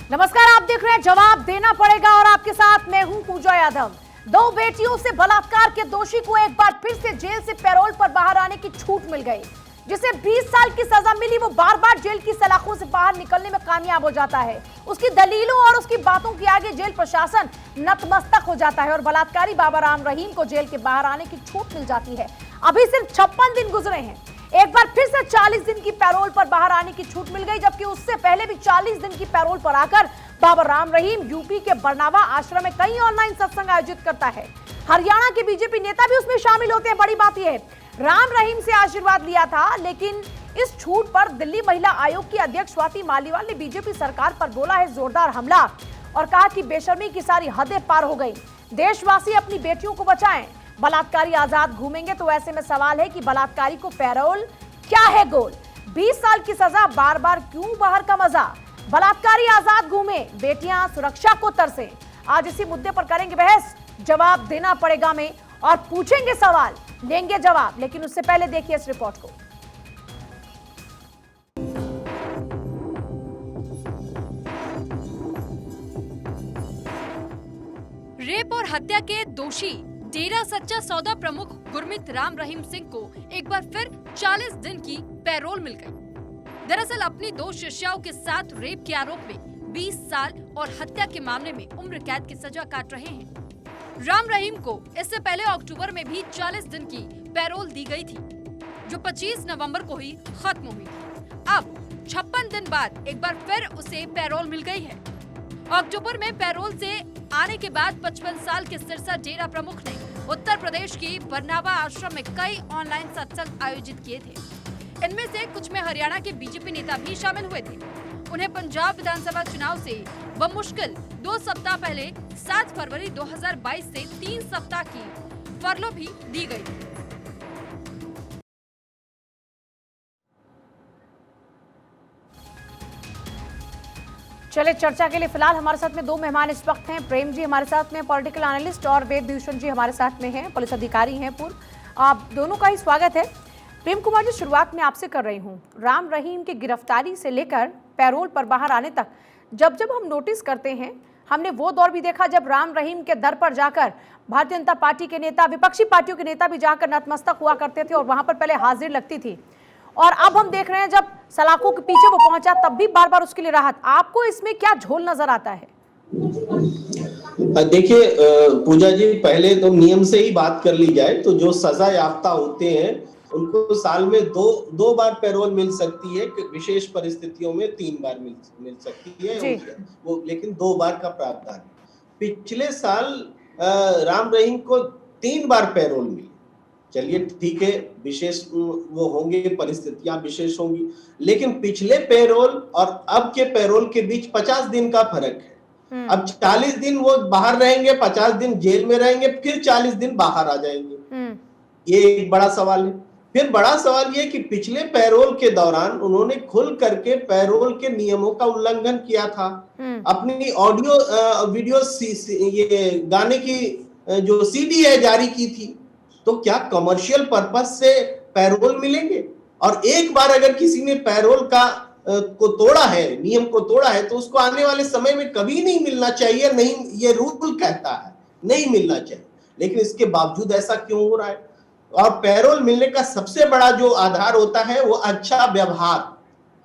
नमस्कार, आप देख रहे हैं जवाब देना पड़ेगा और आपके साथ मैं हूं पूजा यादव। दो बेटियों से बलात्कार के दोषी को एक बार फिर से जेल से पैरोल पर बाहर आने की छूट मिल गई। जिसे 20 साल की सजा मिली वो बार बार जेल की सलाखों से बाहर निकलने में कामयाब हो जाता है। उसकी दलीलों और उसकी बातों के आगे जेल प्रशासन नतमस्तक हो जाता है और बलात्कारी बाबा राम रहीम को जेल के बाहर आने की छूट मिल जाती है। अभी सिर्फ 56 दिन गुजरे हैं, एक बार फिर से 40 दिन की पैरोल पर बाहर आने की छूट मिल गई, जबकि उससे पहले भी 40 दिन की पैरोल पर आकर बाबा राम रहीम यूपी के बरनावा आश्रम में कई ऑनलाइन सत्संग आयोजित करता है। हरियाणा के बीजेपी नेता भी उसमें शामिल होते हैं। बड़ी बात यह है, राम रहीम से आशीर्वाद लिया था, लेकिन इस छूट पर दिल्ली महिला आयोग की अध्यक्ष स्वाति मालीवाल ने बीजेपी सरकार पर बोला है जोरदार हमला और कहा कि बेशर्मी की सारी हदें पार हो गई। देशवासी अपनी बेटियों को बचाएं। बलात्कारी आजाद घूमेंगे तो ऐसे में सवाल है कि बलात्कारी को पैरोल क्या है गोल? 20 साल की सजा, बार बार क्यों बाहर का मजा? बलात्कारी आजाद घूमे, बेटियां सुरक्षा को तरसे। आज इसी मुद्दे पर करेंगे बहस, जवाब देना पड़ेगा में, और पूछेंगे सवाल, लेंगे जवाब। लेकिन उससे पहले देखिए इस रिपोर्ट को। रेप और हत्या के दोषी डेरा सच्चा सौदा प्रमुख गुरमीत राम रहीम सिंह को एक बार फिर 40 दिन की पैरोल मिल गई। दरअसल अपनी 2 शिष्याओं के साथ रेप के आरोप में 20 साल और हत्या के मामले में उम्र कैद की सजा काट रहे हैं। राम रहीम को इससे पहले अक्टूबर में भी 40 दिन की पैरोल दी गई थी, जो 25 नवंबर को ही खत्म हुई थी। अब 56 दिन बाद एक बार फिर उसे पैरोल मिल गई है। अक्टूबर में पैरोल से आने के बाद 55 साल के सिरसा डेरा प्रमुख ने उत्तर प्रदेश की बरनावा आश्रम में कई ऑनलाइन सत्संग आयोजित किए थे। इनमें से कुछ में हरियाणा के बीजेपी नेता भी शामिल हुए थे। उन्हें पंजाब विधानसभा चुनाव से बमुश्किल 2 सप्ताह पहले 7 फरवरी 2022 से 3 सप्ताह की फरलो भी दी गई थी। चले चर्चा के लिए फिलहाल हमारे साथ में 2 मेहमान इस वक्त हैं। प्रेम जी हमारे साथ में पॉलिटिकल एनालिस्ट, और वेद भूषण जी हमारे साथ में हैं, पुलिस अधिकारी हैं पूर्व। आप दोनों का ही स्वागत है। प्रेम कुमार जी, शुरुआत में आपसे कर रही हूं। राम रहीम की गिरफ्तारी से लेकर पैरोल पर बाहर आने तक जब जब हम नोटिस करते हैं, हमने वो दौर भी देखा जब राम रहीम के दर पर जाकर भारतीय जनता पार्टी के नेता, विपक्षी पार्टियों के नेता भी जाकर नतमस्तक हुआ करते थे और वहां पर पहले हाजिर लगती थी। और अब हम देख रहे हैं जब सलाखों के पीछे वो पहुंचा तब भी बार बार उसके लिए राहत। आपको इसमें क्या झोल नजर आता है? देखिए पूजा जी, पहले तो नियम से ही बात कर ली जाए तो जो सजा याफ्ता होते हैं उनको साल में दो बार पैरोल मिल सकती है, विशेष परिस्थितियों में 3 बार मिल सकती है वो, लेकिन 2 बार का प्रावधान। पिछले साल राम रहीम को 3 बार पैरोल मिली। चलिए ठीक है, विशेष वो होंगे, परिस्थितियां विशेष होंगी, लेकिन पिछले पैरोल और अब के पैरोल के बीच 50 दिन का फर्क है। अब 40 दिन वो बाहर रहेंगे, 50 दिन जेल में रहेंगे, फिर 40 दिन बाहर आ जाएंगे। ये एक बड़ा सवाल है। फिर बड़ा सवाल ये कि पिछले पैरोल के दौरान उन्होंने खुल करके पैरोल के नियमों का उल्लंघन किया था। अपनी ऑडियो वीडियो ये गाने की जो सीडी है जारी की थी। तो क्या कमर्शियल पर्पस से पैरोल मिलेंगे? और एक बार अगर किसी ने पैरोल को तोड़ा है, नियम को तोड़ा है, तो उसको आने वाले समय में कभी नहीं मिलना चाहिए। नहीं, ये रूल कहता है नहीं मिलना चाहिए, लेकिन इसके बावजूद ऐसा क्यों हो रहा है? और पैरोल मिलने का सबसे बड़ा जो आधार होता है वो अच्छा व्यवहार।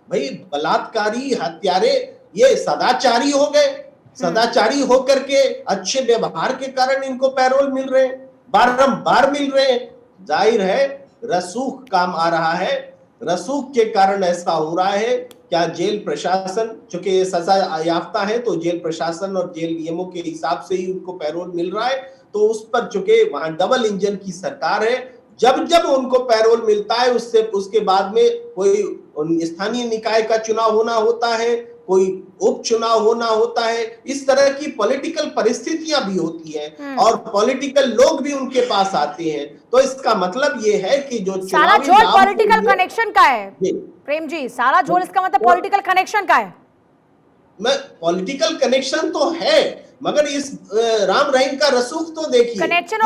भाई बलात्कारी, हत्यारे ये सदाचारी हो गए। सदाचारी होकर के अच्छे व्यवहार के कारण इनको पैरोल मिल रहे हैं, बारंबार मिल रहे हैं। जाहिर है रसूख काम आ रहा है, रसूख के कारण ऐसा हो रहा है। क्या जेल प्रशासन, चूंकि ये सजा याफ्ता है तो जेल प्रशासन और जेल नियमों के हिसाब से ही उनको पैरोल मिल रहा है, तो उस पर चूंकि वहां डबल इंजन की सरकार है, जब जब उनको पैरोल मिलता है उसके बाद में कोई स्थानीय निकाय का चुनाव होना होता है, कोई उपचुनाव होना होता है, इस तरह की पॉलिटिकल परिस्थितियां भी होती हैं और पॉलिटिकल लोग भी उनके पास आते हैं। तो इसका मतलब ये है कि जो सारा झोल पॉलिटिकल कनेक्शन का है। प्रेम जी, सारा झोल इसका मतलब पॉलिटिकल कनेक्शन का है। पॉलिटिकल कनेक्शन तो है, मगर इस राम रहीम का रसूख तो देखिए,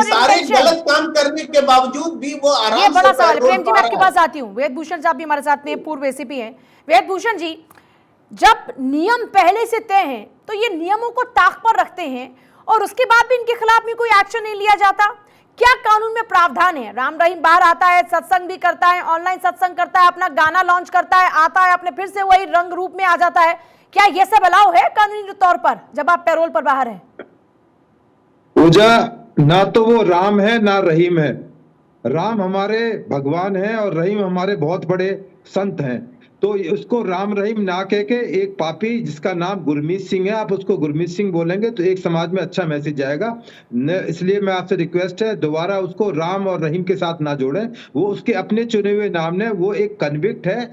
सारे गलत काम करने के बावजूद भी वो आराम से। बड़ा सवाल। प्रेम जी, मैं आपके पास आती हूँ। वेद भूषण साहब भी हमारे साथ में पूर्व एसीपी हैं। वेद भूषण जी, जब नियम पहले से तय हैं तो ये नियमों को ताक पर रखते हैं और उसके बाद भी इनके खिलाफ में कोई एक्शन नहीं लिया जाता। क्या कानून में प्रावधान है? राम रहीम बाहर आता है, सत्संग भी करता है, ऑनलाइन सत्संग करता है, अपना गाना लॉन्च करता है, आता है, अपने फिर से वही रंग रूप में आ जाता है। क्या ये सब अलाउ है कानूनी तौर पर जब आप पैरोल पर बाहर हैं? पूजा, ना तो वो राम है ना रहीम है। राम हमारे भगवान हैं और रहीम हमारे बहुत बड़े संत हैं। तो उसको राम रहीम ना कह के एक पापी जिसका नाम गुरमीत सिंह है, आप उसको गुरमीत सिंह बोलेंगे तो एक समाज में अच्छा मैसेज जाएगा। इसलिए मैं आपसे रिक्वेस्ट है, दोबारा उसको राम और रहीम के साथ ना जोड़ें। वो उसके अपने चुने हुए नाम ने, वो एक कन्विक्ट है।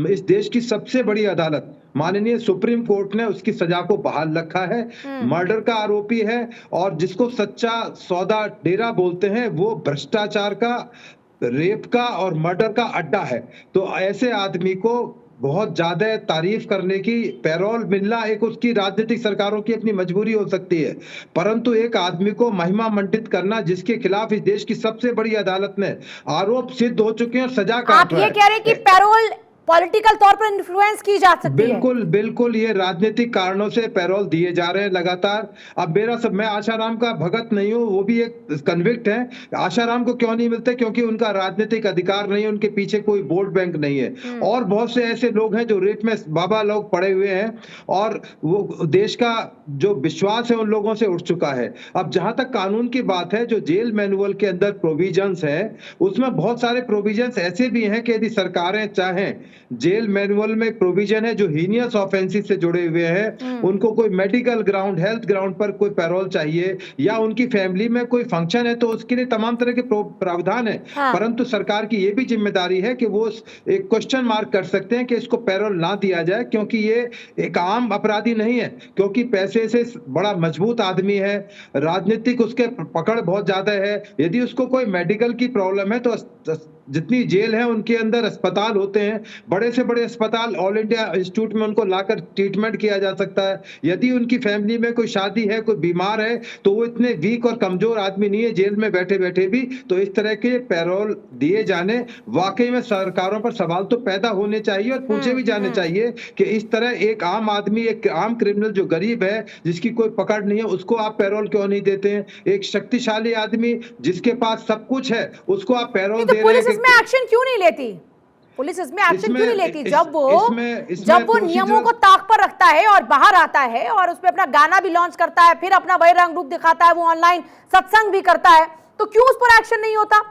इस देश की सबसे बड़ी अदालत माननीय सुप्रीम कोर्ट ने उसकी सजा को बहाल रखा है। मर्डर का आरोपी है और जिसको सच्चा सौदा डेरा बोलते हैं, वो भ्रष्टाचार का, रेप का और मर्डर का अड्डा है। तो ऐसे आदमी को बहुत ज्यादा तारीफ करने की, पैरोल मिलना एक उसकी राजनीतिक सरकारों की अपनी मजबूरी हो सकती है, परंतु एक आदमी को महिमा मंडित करना जिसके खिलाफ इस देश की सबसे बड़ी अदालत ने आरोप सिद्ध हो चुके हैं और सजा का, आप ये कह रहे हैं कि पैरोल पॉलिटिकल तौर पर इन्फ्लुएंस की जा सकती है? बिल्कुल बिल्कुल, ये राजनीतिक कारणों से पैरोल दिए जा रहे हैं लगातार। अब मैं आशाराम का भगत नहीं हूँ, वो भी एक कन्विक्ट है। आशाराम को क्यों नहीं मिलते? क्योंकि उनका राजनीतिक अधिकार नहीं है, उनके पीछे कोई वोट बैंक नहीं है। और बहुत से ऐसे लोग हैं जो रेप में बाबा लोग पड़े हुए हैं और वो देश का जो विश्वास है उन लोगों से उठ चुका है। अब जहां तक कानून की बात है, जो जेल मैनुअल के अंदर प्रोविजंस है, उसमें बहुत सारे प्रोविजंस ऐसे भी हैं कि यदि सरकारें चाहें, जेल मैनुअल में प्रोविजन है जो हीनियस ऑफेंसिव से जुड़े हुए हैं, उनको कोई मेडिकल ग्राउंड, हेल्थ ग्राउंड पर कोई पैरोल चाहिए या उनकी फैमिली में कोई फंक्शन है, तो उसके लिए तमाम तरह के प्रावधान है। परंतु सरकार की यह भी जिम्मेदारी है कि वो एक क्वेश्चन मार्क कर सकते हैं कि इसको पैरोल ना दिया जाए, क्योंकि ये एक आम अपराधी नहीं है, क्योंकि पैसे से बड़ा मजबूत आदमी है, राजनीतिक उसके पकड़ बहुत ज्यादा है। यदि उसको कोई मेडिकल की प्रॉब्लम है तो जितनी जेल है उनके अंदर अस्पताल होते हैं, बड़े से बड़े अस्पताल, ऑल इंडिया इंस्टीट्यूट में उनको लाकर ट्रीटमेंट किया जा सकता है। यदि उनकी फैमिली में कोई शादी है, कोई बीमार है, तो वो इतने वीक और कमजोर आदमी नहीं है जेल में बैठे बैठे भी। तो इस तरह के पैरोल दिए जाने, वाकई में सरकारों पर सवाल तो पैदा होने चाहिए और पूछे भी जाने चाहिए कि इस तरह एक आम आदमी, एक आम क्रिमिनल जो गरीब है, जिसकी कोई पकड़ नहीं है, उसको आप पैरोल क्यों नहीं देते हैं? एक शक्तिशाली आदमी जिसके पास सब कुछ है, उसको आप पैरोल दे रहे हैं। इसमें एक्शन क्यों नहीं लेती? पुलिस इसमें एक्शन क्यों नहीं लेती जब वो नियमों को ताक पर रखता है और बाहर आता है और उसमें अपना गाना भी लॉन्च करता है, फिर अपना वही रंग रूप दिखाता है, वो ऑनलाइन सत्संग भी करता है, तो क्यों उस पर एक्शन नहीं होता?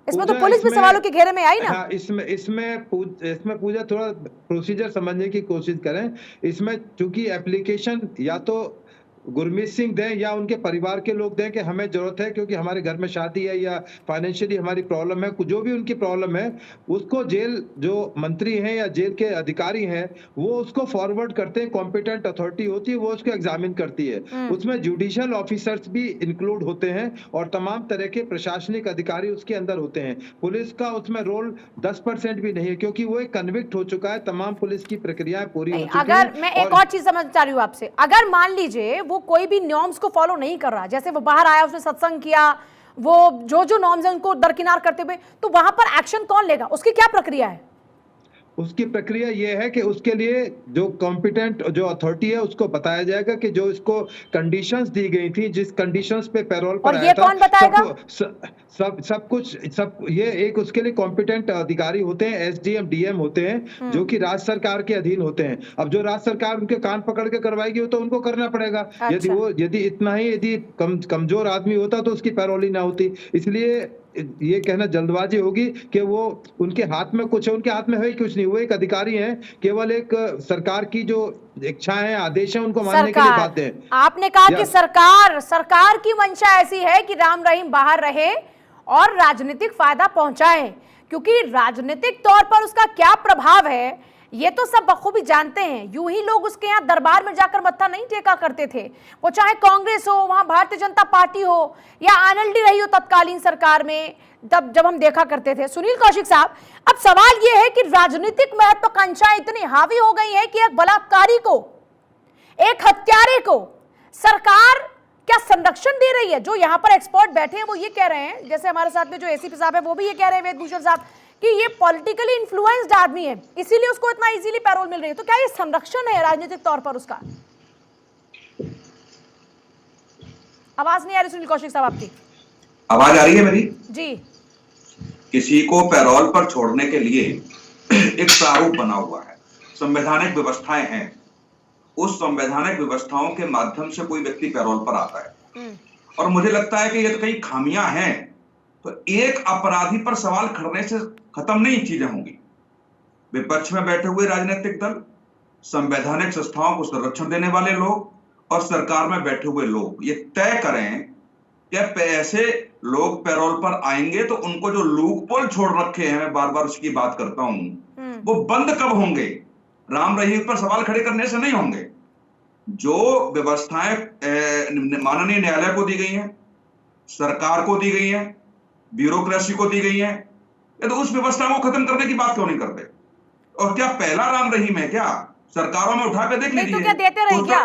इसमें तो पुलिस भी सवालों के घेरे में आई ना। हाँ, इसमें पूजा थोड़ा प्रोसीजर समझने की कोशिश करें। इसमें चूंकि एप्लीकेशन या तो गुरमीत सिंह दें या उनके परिवार के लोग दें कि हमें जरूरत है क्योंकि हमारे घर में शादी है या फाइनेंशियली हमारी प्रॉब्लम है, जो भी उनकी प्रॉब्लम है, उसको जेल जो मंत्री हैं या जेल के अधिकारी हैं वो उसको फॉरवर्ड करते हैं। कॉम्पिटेंट अथॉरिटी होती है, वो उसको एग्जामिन करती है। उसमें जुडिशियल ऑफिसर्स भी इंक्लूड होते हैं और तमाम तरह के प्रशासनिक अधिकारी उसके अंदर होते हैं। पुलिस का उसमें रोल 10% भी नहीं है, क्योंकि वो एक कन्विक्ट हो चुका है, तमाम पुलिस की प्रक्रियाएं पूरी हो चुकी हैं। अगर मैं एक और चीज समझ चाह रही हूँ आपसे, अगर मान लीजिए वो कोई भी नॉर्म्स को फॉलो नहीं कर रहा, जैसे वो बाहर आया, उसने सत्संग किया, वो जो नॉर्म्स हैं उनको दरकिनार करते हुए, तो वहां पर एक्शन कौन लेगा? उसकी क्या प्रक्रिया है? उसकी प्रक्रिया यह है कि उसके लिए जो कॉम्पिटेंट जो अथॉरिटी है उसको बताया जाएगा कि जो इसको कंडीशंस दी गई थी, जिस कंडीशंस पे पैरोल पर आया था, कौन बताएगा? सब कुछ ये एक उसके लिए कॉम्पिटेंट अधिकारी होते हैं, एसडीएम डीएम होते हैं, जो कि राज्य सरकार के अधीन होते हैं। अब जो राज्य सरकार उनके कान पकड़ के करवाएगी वो तो उनको करना पड़ेगा। अच्छा। यदि इतना ही यदि कमजोर आदमी होता तो उसकी पैरोल ही ना होती। इसलिए ये कहना जल्दबाजी होगी कि वो उनके हाथ में कुछ है, उनके हाथ में है कुछ नहीं। वो एक अधिकारी हैं, केवल एक सरकार की जो इच्छाएं हैं, आदेश हैं, उनको मानने के लिए बाध्य हैं। आपने कहा कि सरकार की मंशा ऐसी है कि राम रहीम बाहर रहे और राजनीतिक फायदा पहुंचाए, क्योंकि राजनीतिक तौर पर उसका क्या प्रभाव है ये तो सब बखूबी जानते हैं। यूं ही लोग उसके यहाँ दरबार में जाकर मत्था नहीं टेका करते थे, वो चाहे कांग्रेस हो, वहां भारतीय जनता पार्टी हो या आरएलडी रही हो तत्कालीन सरकार में, तब जब हम देखा करते थे। सुनील कौशिक साहब, अब सवाल यह है कि राजनीतिक महत्वाकांक्षाएं इतनी हावी हो गई है कि एक बलात्कारी को, एक हत्यारे को सरकार क्या संरक्षण दे रही है? जो यहाँ पर एक्सपर्ट बैठे हैं वो ये कह रहे हैं, जैसे हमारे साथ में जो एसीपी साहब है वो भी ये कह रहे हैं, वेदभूषण साहब, कि ये पॉलिटिकली इन्फ्लुएंस्ड आदमी है, इसीलिए उसको इतना इजीली पैरोल मिल रही है। तो क्या ये संरक्षण है राजनीतिक तौर पर उसका? आवाज नहीं आ रही सुनील कौशिक साहब आपकी। आवाज आ रही है मेरी? जी। किसी को पैरोल पर छोड़ने के लिए एक प्रारूप बना हुआ है, संवैधानिक व्यवस्थाएं हैं। उस संवैधानिक व्यवस्थाओं के माध्यम से कोई व्यक्ति पैरोल पर आता है, और मुझे लगता है कि ये तो कई खामियां हैं। तो एक अपराधी पर सवाल खड़ने से खत्म नहीं चीजें होंगी। विपक्ष में बैठे हुए राजनीतिक दल, संवैधानिक संस्थाओं को संरक्षण देने वाले लोग और सरकार में बैठे हुए लोग ये तय करें कि ऐसे लोग पैरोल पर आएंगे तो उनको जो लूपहोल छोड़ रखे हैं, मैं बार बार उसकी बात करता हूं, वो बंद कब होंगे? राम रहीम पर सवाल खड़े करने से नहीं होंगे। जो व्यवस्थाएं माननीय न्यायालय को दी गई हैं, सरकार को दी गई हैं, ब्यूरोक्रेसी को दी गई हैं, तो उस व्यवस्था को खत्म करने की बात क्यों नहीं करते? और क्या पहला राम रहीम है क्या? सरकारों में उठा के देख लीजिए। तो क्या देते रहे क्या?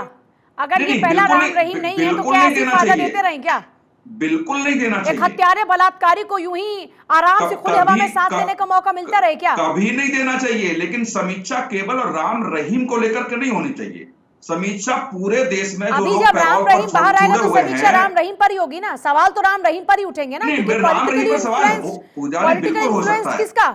अगर ये पहला राम रहीम नहीं है तो क्या ऐसी फायदा देते रहे क्या? बिल्कुल नहीं देना चाहिए। एक हत्यारे बलात्कारी को यूं ही आराम से खुली हवा में सांस लेने का मौका मिलता रहे क्या? कभी नहीं देना चाहिए, लेकिन समीक्षा केवल राम रहीम को लेकर के नहीं होनी चाहिए। समीक्षा पूरे देश में अभी जब राम रहीम बाहर आएगा तो समीक्षा राम रहीम पर ही होगी ना, सवाल तो राम रहीम पर ही उठेंगे ना। पॉलिटिकल इन्फ्लुएंस किसका?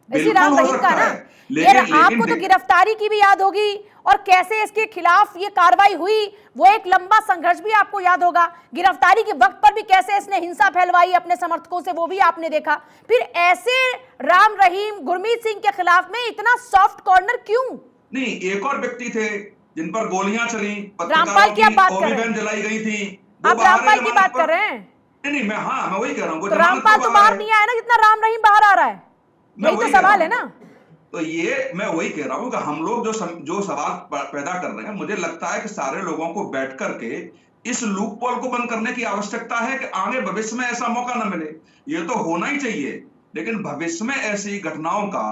इसी राम रहीम का ना। ये आपको तो गिरफ्तारी की भी याद होगी, और कैसे इसके खिलाफ ये कार्रवाई हुई, वो एक लंबा संघर्ष भी आपको याद होगा। गिरफ्तारी के वक्त पर भी कैसे इसने हिंसा फैलवाई अपने समर्थकों से, वो भी आपने देखा। फिर ऐसे राम रहीम, गुरमीत सिंह के खिलाफ में इतना सॉफ्ट कॉर्नर क्यों? नहीं, एक और व्यक्ति थे जिन पर गोलियां चली, रामपाल की आप बात कर रहे हैं, जलाई गई थी। आप रामपाल की बात कर रहे हैं? नहीं, मैं वही कह रहा हूँ। तो रामपाल तो बाहर नहीं आया ना जितना राम रहीम बाहर आ रहा है, यही तो सवाल है ना। तो ये मैं वही कह रहा हूं कि हम लोग जो सवाल पैदा कर रहे हैं, मुझे लगता है कि सारे लोगों को बैठ करके इस लूपहोल को बंद करने की आवश्यकता है कि आगे भविष्य में ऐसा मौका न मिले। ये तो होना ही चाहिए, लेकिन भविष्य में ऐसी घटनाओं का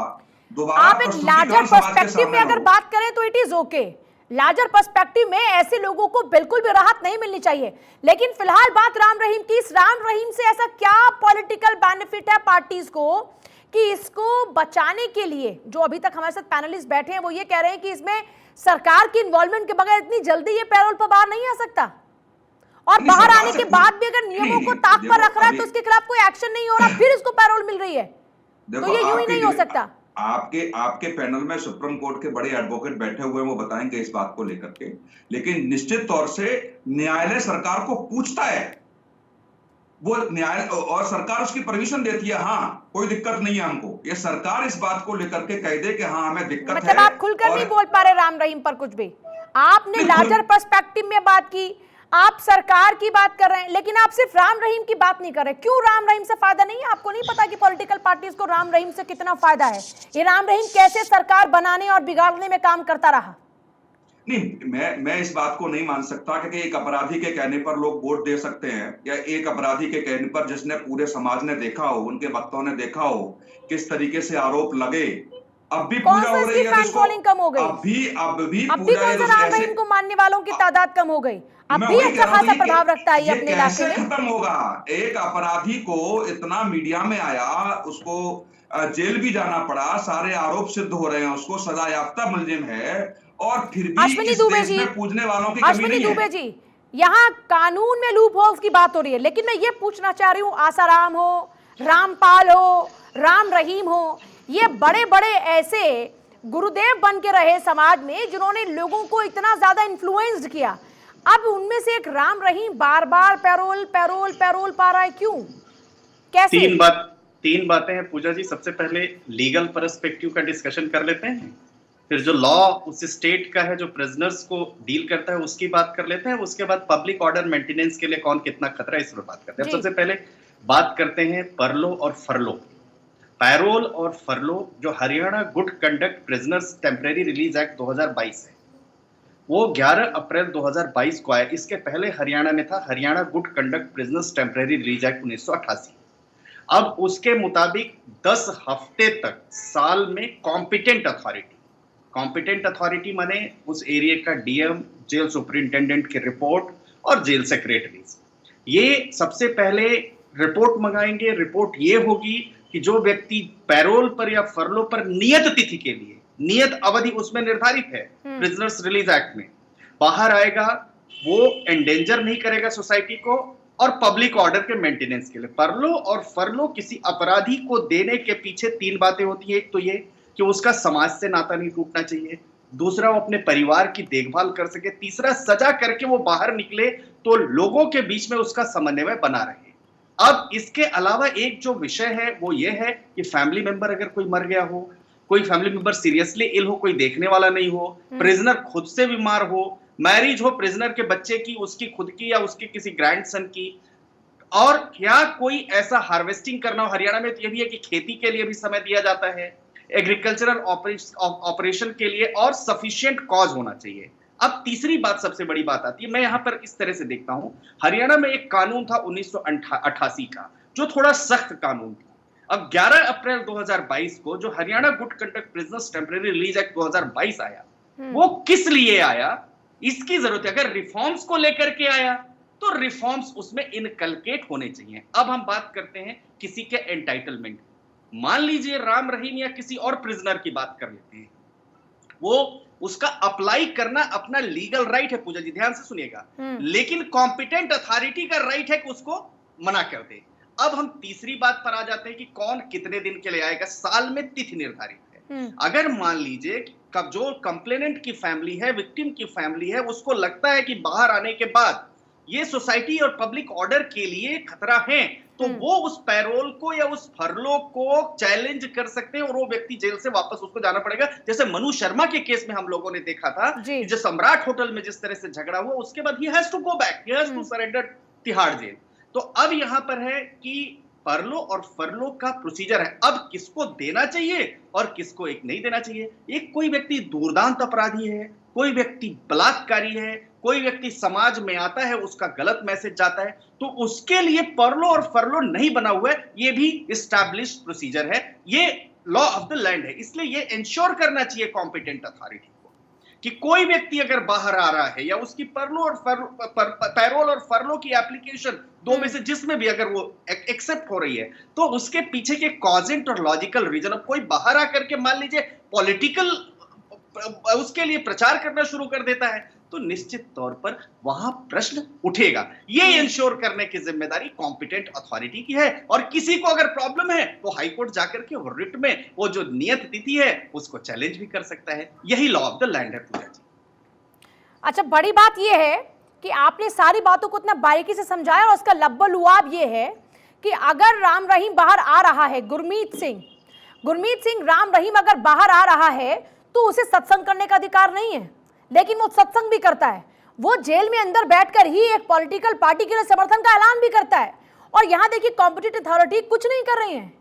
दोबारा आप एक लार्जर पर्सपेक्टिव में अगर बात करें तो it is okay. Larger perspective में ऐसे लोगों को बिल्कुल भी राहत नहीं मिलनी चाहिए, लेकिन फिलहाल बात राम रहीम की। इस राम रहीम से ऐसा क्या पॉलिटिकल बेनिफिट है पार्टीज को कि इसको बचाने के लिए, जो अभी तक हमारे साथ पैनलिस्ट बैठे हैं वो ये कह रहे हैं कि इसमें सरकार की इन्वॉल्वमेंट के बगैर इतनी जल्दी ये पैरोल पर बाहर नहीं आ सकता, और बाहर आने के बाद भी अगर नियमों को ताक पर रख रहा है तो उसके खिलाफ कोई एक्शन नहीं हो रहा, फिर इसको पैरोल मिल रही है, तो ये यूं ही नहीं हो सकता। आपके पैनल में सुप्रीम कोर्ट के बड़े एडवोकेट बैठे हुए हैं, वो बताएंगे इस बात को लेकर के, लेकिन निश्चित तौर से न्यायालय सरकार को पूछता है, वो न्यायालय और सरकार उसकी परमिशन देती है। हाँ, कोई दिक्कत नहीं है हमको। ये सरकार इस बात को लेकर के कह दे कि हाँ हमें दिक्कत है। मतलब आप खुलकर नहीं बोल पा रहे राम रहीम पर कुछ भी। आपने लार्जर पर्सपेक्टिव में बात की, आप सरकार की बात कर रहे हैं, लेकिन आप सिर्फ राम रहीम की बात नहीं कर रहे। क्यों राम रहीम से फायदा नहीं है? आपको नहीं पता कि पॉलिटिकल पार्टीज को राम रहीम से कितना फायदा है? ये राम रहीम कैसे सरकार बनाने और बिगाड़ने में काम करता रहा? नहीं, मैं इस बात को नहीं मान सकता कि एक अपराधी के कहने पर लोग वोट दे सकते हैं, या एक अपराधी के कहने पर जिसने पूरे समाज ने देखा हो, उनके वक्ताओं ने देखा हो किस तरीके से आरोप लगे। अब भी पूजा हो रही है, कम हो गई। अब भी राम रहीम को मानने वालों की तादाद कम हो गई। अब भी अच्छा खासा प्रभाव रखता है अपने इलाके में। खत्म होगा? एक अपराधी को इतना मीडिया में आया, उसको जेल भी जाना पड़ा, सारे आरोप सिद्ध हो रहे हैं, उसको सजा याफ्ता मुलजिम है, और फिर भी अश्विनी दुबे जी, पूजने वालों की कमी नहीं है। दुबे जी, यहाँ कानून में लूप होल्स की बात हो रही है, लेकिन मैं ये पूछना चाह रही हूँ, आसाराम हो, रामपाल हो, राम रहीम हो, ये बड़े बड़े ऐसे गुरुदेव बन के रहे समाज में जिन्होंने लोगों को इतना ज्यादा इन्फ्लुएंस्ड किया, अब उनमें से एक राम रहीम बार बार पैरोल पैरोल पैरोल पा रहा है, क्यों, कैसे? तीन बातें हैं पूजा जी। सबसे पहले लीगल पर्सपेक्टिव का डिस्कशन कर लेते हैं, फिर जो लॉ उस स्टेट का है जो प्रिजनर्स को डील करता है उसकी बात कर लेते हैं, उसके बाद पब्लिक ऑर्डर मेंटेनेंस के लिए कौन कितना खतरा है इस पर बात करते हैं। सबसे पहले बात करते हैं परलो और फरलो। पैरोल और फरलो जो Haryana good conduct prisoners temporary release act 2022 है, वो 11 अप्रैल 2022 को आया। इसके पहले हरियाणा में था Haryana good conduct prisoners temporary release act 1988। अब उसके मुताबिक 10 हफ्ते तक साल में कॉम्पिटेंट अथॉरिटी माने उस एरिया का डीएम, जेल सुपरिंटेंडेंट की रिपोर्ट और जेल सेक्रेटरीज, ये सबसे पहले रिपोर्ट मंगाएंगे। रिपोर्ट ये होगी कि जो व्यक्ति पैरोल पर या फरलो पर नियत तिथि के लिए, नियत अवधि उसमें निर्धारित है प्रिजनर्स रिलीज एक्ट में, बाहर आएगा, वो एंडेंजर नहीं करेगा सोसाइटी को और पब्लिक ऑर्डर के मेंटेनेंस के लिए। परलो और फरलो किसी अपराधी को देने के पीछे तीन बातें होती है। एक तो ये कि उसका समाज से नाता नहीं टूटना चाहिए, दूसरा वो अपने परिवार की देखभाल कर सके, तीसरा सजा करके वो बाहर निकले तो लोगों के बीच में उसका समन्वय बना रहे। अब इसके अलावा एक जो विषय है वो ये है कि फैमिली मेंबर अगर कोई मर गया हो, कोई फैमिली मेंबर सीरियसली इल हो, कोई देखने वाला नहीं हो, प्रिजनर खुद से बीमार हो, मैरिज हो प्रिजनर के बच्चे की, उसकी खुद की या उसके किसी ग्रैंडसन की, और क्या कोई ऐसा हार्वेस्टिंग करना हो। हरियाणा में तो ये भी है कि खेती के लिए भी समय दिया जाता है, एग्रीकल्चरल ऑपरेशन के लिए, और सफिशिएंट कॉज होना चाहिए। अब तीसरी बात, सबसे बड़ी बात आती है, मैं यहां पर इस तरह से देखता हूं, हरियाणा में एक कानून था 1988 का जो थोड़ा सख्त कानून था। अब 11 अप्रैल 2022 को जो Haryana good conduct prisoners temporary release act 2022 आया, वो किस लिए आया, इसकी जरूरत है। अगर रिफॉर्म्स को लेकर के आया तो रिफॉर्म्स उसमें इनकलकेट होने चाहिए। अब हम बात करते हैं किसी के एंटाइटलमेंट, मान लीजिए राम रहीम या किसी और प्रिजनर की बात कर लेते हैं, वो उसका अप्लाई करना अपना लीगल राइट है, पूजा जी ध्यान से सुनिएगा, लेकिन कॉम्पिटेंट अथॉरिटी का राइट है कि उसको मना कर दे। अब हम तीसरी बात पर आ जाते हैं कि कौन कितने दिन के लिए आएगा, साल में तिथि निर्धारित है। अगर मान लीजिए कब जो कंप्लेनेंट की फैमिली है, विक्टिम की फैमिली है, उसको लगता है कि बाहर आने के बाद ये सोसाइटी और पब्लिक ऑर्डर के लिए खतरा है, तो वो उस पैरोल को या उस फरलो को चैलेंज कर सकते हैं और वो व्यक्ति जेल से वापस उसको जाना पड़ेगा। जैसे मनु शर्मा के केस में हम लोगों ने देखा था कि जो सम्राट होटल में जिस तरह से झगड़ा हुआ, उसके बाद he has to go back, he has to surrender Tihar jail. तो अब यहां पर है कि परलो और फरलो का प्रोसीजर है, अब किसको देना चाहिए और किसको एक नहीं देना चाहिए। एक कोई व्यक्ति दुर्दांत अपराधी है, कोई व्यक्ति बलात्कारी है, कोई व्यक्ति समाज में आता है, उसका गलत मैसेज जाता है, तो उसके लिए परलो और फरलो नहीं बना हुआ है, ये भी एस्टैब्लिश्ड प्रोसीजर है, ये लॉ ऑफ द लैंड है। इसलिए ये इंश्योर करना चाहिए कॉम्पिटेंट अथॉरिटी को कि कोई व्यक्ति अगर बाहर आ रहा है या उसकी पैरोल और फरलो की एप्लीकेशन दो में से जिसमें भी अगर वो एक्सेप्ट हो रही है, तो उसके पीछे के कॉजेंट और लॉजिकल रीजन। अब कोई बाहर आकर के मान लीजिए पॉलिटिकल उसके लिए प्रचार करना शुरू कर देता है, तो निश्चित तौर पर वहां प्रश्न उठेगा। ये इंश्योर करने की जिम्मेदारी कॉम्पिटेंट अथॉरिटी की है, और किसी को अगर प्रॉब्लम है तो हाई कोर्ट जाकर के रिट में वो जो नियत तिथि है उसको चैलेंज भी कर सकता है। यही लॉ ऑफ द लैंड है पूजा जी। अच्छा, बड़ी बात यह है कि आपने सारी बातों को इतना बारीकी से समझाया, और उसका लब्बो-लुआब ये है कि अगर राम रहीम बाहर आ रहा है, गुरमीत सिंह राम रहीम अगर बाहर आ रहा है तो उसे सत्संग करने का अधिकार नहीं है, लेकिन वो सत्संग भी करता है। वो जेल में अंदर बैठकर ही एक पॉलिटिकल पार्टी के लिए समर्थन का ऐलान भी करता है, और यहां देखिए कॉम्पिटेंट अथॉरिटी कुछ नहीं कर रही है।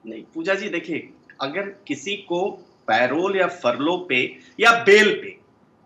नहीं पूजा जी, देखिए अगर किसी को पैरोल या फरलो पे या बेल पे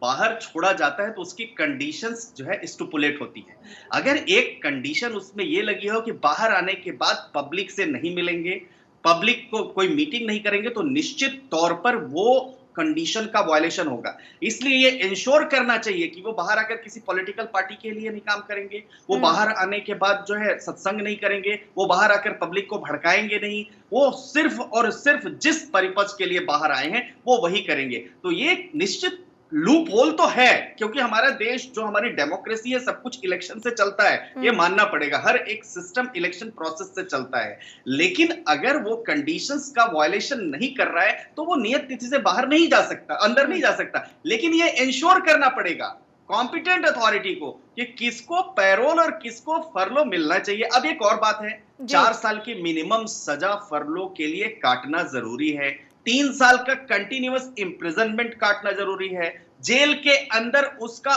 बाहर छोड़ा जाता है तो उसकी कंडीशंस जो है स्टिपुलेट होती है। अगर एक कंडीशन उसमें ये लगी हो कि बाहर आने के बाद पब्लिक से नहीं मिलेंगे, पब्लिक को कोई मीटिंग नहीं करेंगे, तो निश्चित तौर पर वो कंडीशन का वायलेशन होगा। इसलिए ये इंश्योर करना चाहिए कि वो बाहर आकर किसी पॉलिटिकल पार्टी के लिए नहीं काम करेंगे, वो बाहर आने के बाद जो है सत्संग नहीं करेंगे, वो बाहर आकर पब्लिक को भड़काएंगे नहीं, वो सिर्फ और सिर्फ जिस परिपथ के लिए बाहर आए हैं वो वही करेंगे। तो ये निश्चित लूप होल तो है, क्योंकि हमारा देश जो हमारी डेमोक्रेसी है सब कुछ इलेक्शन से चलता है, ये मानना पड़ेगा, हर एक सिस्टम इलेक्शन प्रोसेस से चलता है। लेकिन अगर वो कंडीशंस का वायलेशन नहीं कर रहा है तो वो नियत तिथि से बाहर नहीं जा सकता, अंदर नहीं जा सकता। लेकिन ये इंश्योर करना पड़ेगा कॉम्पिटेंट अथॉरिटी को कि किसको पैरोल और किसको फरलो मिलना चाहिए। अब एक और बात है, 4 साल की मिनिमम सजा फरलो के लिए काटना जरूरी है, 3 साल का कंटिन्यूअस इंप्रिजनमेंट काटना जरूरी है, जेल के अंदर उसका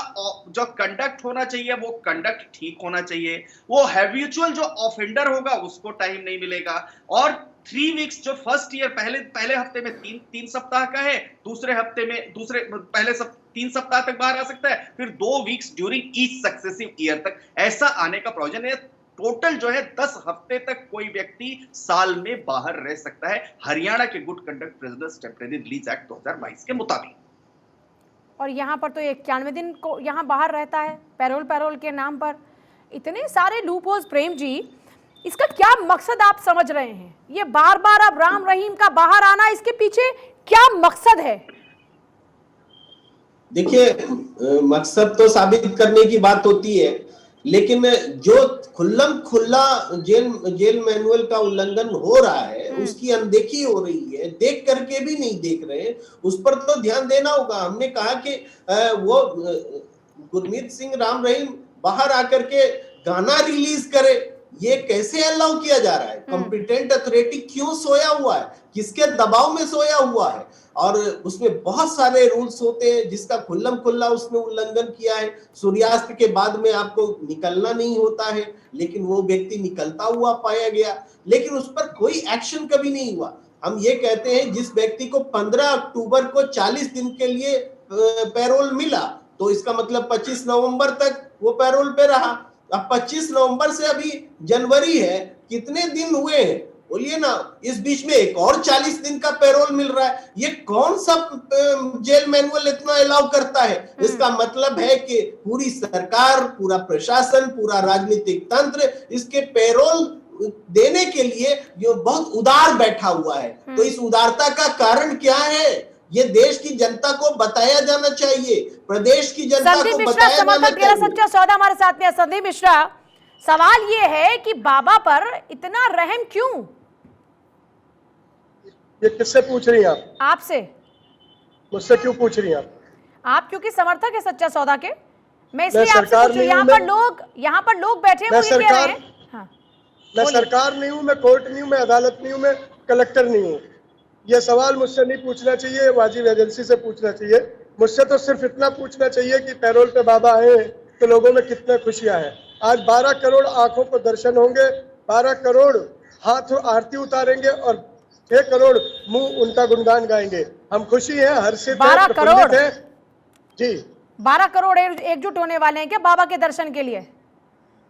जो कंडक्ट होना चाहिए वो कंडक्ट ठीक होना चाहिए, वो हैबिचुअल जो ऑफेंडर होगा उसको टाइम नहीं मिलेगा, और 3 वीक्स जो फर्स्ट ईयर पहले हफ्ते में 3 सप्ताह का है, दूसरे हफ्ते में पहले 3 सप्ताह तक बाहर आ सकता है, फिर 2 weeks during each successive year तक ऐसा आने का प्रोविजन है। टोटल जो है 10 हफ्ते तक कोई व्यक्ति साल में बाहर रह सकता है हरियाणा के good conduct prisoners temporary release act 2022 के मुताबिक। और यहाँ पर तो 91 दिन को यहाँ बाहर रहता है पैरोल के नाम पर। इतने सारे लूप होल्स प्रेम जी, इसका क्या मकसद आप समझ रहे हैं? ये बार बार अब राम रहीम का बाहर आना, इसके पीछे क्या मकसद है? देखिए, मकसद तो साबित करने की बात होती है, लेकिन जो खुल्लम खुल्ला जेल मैनुअल का उल्लंघन हो रहा है, उसकी अनदेखी हो रही है, देख करके भी नहीं देख रहे, उस पर तो ध्यान देना होगा। हमने कहा कि वो गुरमीत सिंह राम रहीम बाहर आकर के गाना रिलीज करे, ये कैसे अलाउ किया जा रहा है? कॉम्पिटेंट अथॉरिटी क्यों सोया हुआ है? किसके दबाव में सोया हुआ है? और उसमें बहुत सारे रूल्स होते हैं जिसका खुल्लम खुल्ला उसने उल्लंघन किया है। सूर्यास्त के बाद में आपको निकलना नहीं होता है, लेकिन वो व्यक्ति निकलता हुआ पाया गया, लेकिन उस पर कोई एक्शन कभी नहीं हुआ। हम ये कहते हैं, जिस व्यक्ति को 15 अक्टूबर को 40 दिन के लिए पैरोल मिला, तो इसका मतलब 25 नवंबर तक वो पैरोल पे रहा। अब 25 नवंबर से अभी जनवरी है, कितने दिन हुए हैं बोलिए ना? इस बीच में एक और 40 दिन का पैरोल मिल रहा है। ये कौन सा जेल मैनुअल इतना अलाउ करता है? इसका मतलब है कि पूरी सरकार, पूरा प्रशासन, पूरा राजनीतिक तंत्र इसके पैरोल देने के लिए जो बहुत उदार बैठा हुआ है। तो इस उदारता का कारण क्या है? ये देश की जनता को बताया जाना चाहिए, प्रदेश की जनता को बताया जाना चाहिए। सच्चा सौदा हमारे साथ में संदीप मिश्रा, सवाल ये है कि बाबा पर इतना रहम क्यों? ये किससे पूछ रही हैं आप? आपसे। मुझसे क्यों पूछ रही हैं आप? आप क्योंकि समर्थक है सच्चा सौदा के, मैं इसलिए आपसे पूछ रही हूं। यहाँ पर लोग बैठे हैं, वो ये कह रहे हैं। हाँ, मैं सरकार नहीं हूँ, मैं कोर्ट नहीं हूँ, मैं अदालत नहीं हूँ, मैं कलेक्टर नहीं हूँ। ये सवाल मुझसे नहीं पूछना चाहिए, वाजिब एजेंसी से पूछना चाहिए। मुझसे तो सिर्फ इतना पूछना चाहिए कि पैरोल पे बाबा आए तो लोगों में कितने खुशियां हैं। आज 12 करोड़ आंखों को दर्शन होंगे, 12 करोड़ हाथ आरती उतारेंगे और 6 करोड़ मुंह उनका गुणगान गाएंगे। हम खुशी हैं, हर्षित हैं, 12 करोड़ हैं जी। 12 करोड़ एकजुट होने वाले हैं क्या बाबा के दर्शन के लिए?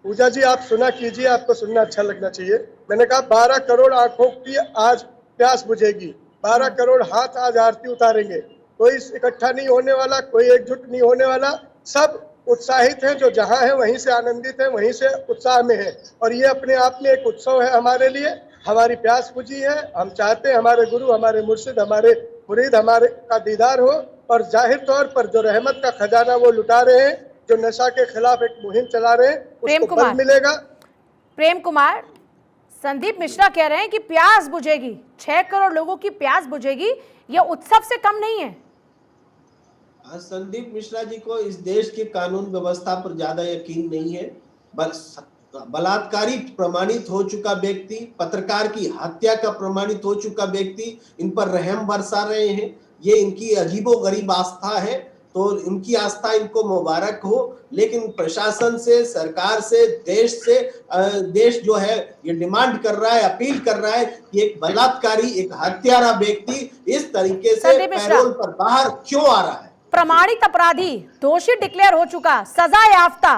पूजा जी, आप सुना कीजिए, आपको सुनना अच्छा लगना चाहिए। मैंने कहा 12 करोड़ आंखों की आज प्यास बुझेगी, 12 करोड़ हाथ आज आरती उतारेंगे। कोई इकट्ठा नहीं होने वाला, कोई एकजुट नहीं होने वाला, सब उत्साहित हैं। जो जहां है वहीं से आनंदित है, वहीं से उत्साह में है। और ये अपने आप में एक उत्सव है हमारे लिए। हमारी प्यास बुझी है, हम चाहते हैं हमारे गुरु, हमारे मुर्शिद, हमारे मुरीद, हमारे का दीदार हो। और जाहिर तौर पर जो रहमत का खजाना वो लुटा रहे हैं, जो नशा के खिलाफ एक मुहिम चला रहे हैं, उसको बल मिलेगा। प्रेम कुमार, संदीप मिश्रा कह रहे हैं कि प्यास बुझेगी, 6 करोड़ लोगों की प्यास बुझेगी, यह उत्सव से कम नहीं है। संदीप मिश्रा जी को इस देश की कानून व्यवस्था पर ज्यादा यकीन नहीं है। बलात्कारी प्रमाणित हो चुका व्यक्ति, पत्रकार की हत्या का प्रमाणित हो चुका व्यक्ति इन पर रहम बरसा रहे हैं। ये इनकी अजीबोगरीब आस्था है, तो इनकी आस्था इनको मुबारक हो। लेकिन प्रशासन से, सरकार से, देश जो है ये डिमांड कर रहा है, अपील कर रहा है कि एक बलात्कारी, एक हत्यारा व्यक्ति इस तरीके से पैरोल पर बाहर क्यों आ रहा है? प्रमाणित अपराधी, दोषी डिक्लेयर हो चुका, सजा याफ्ता,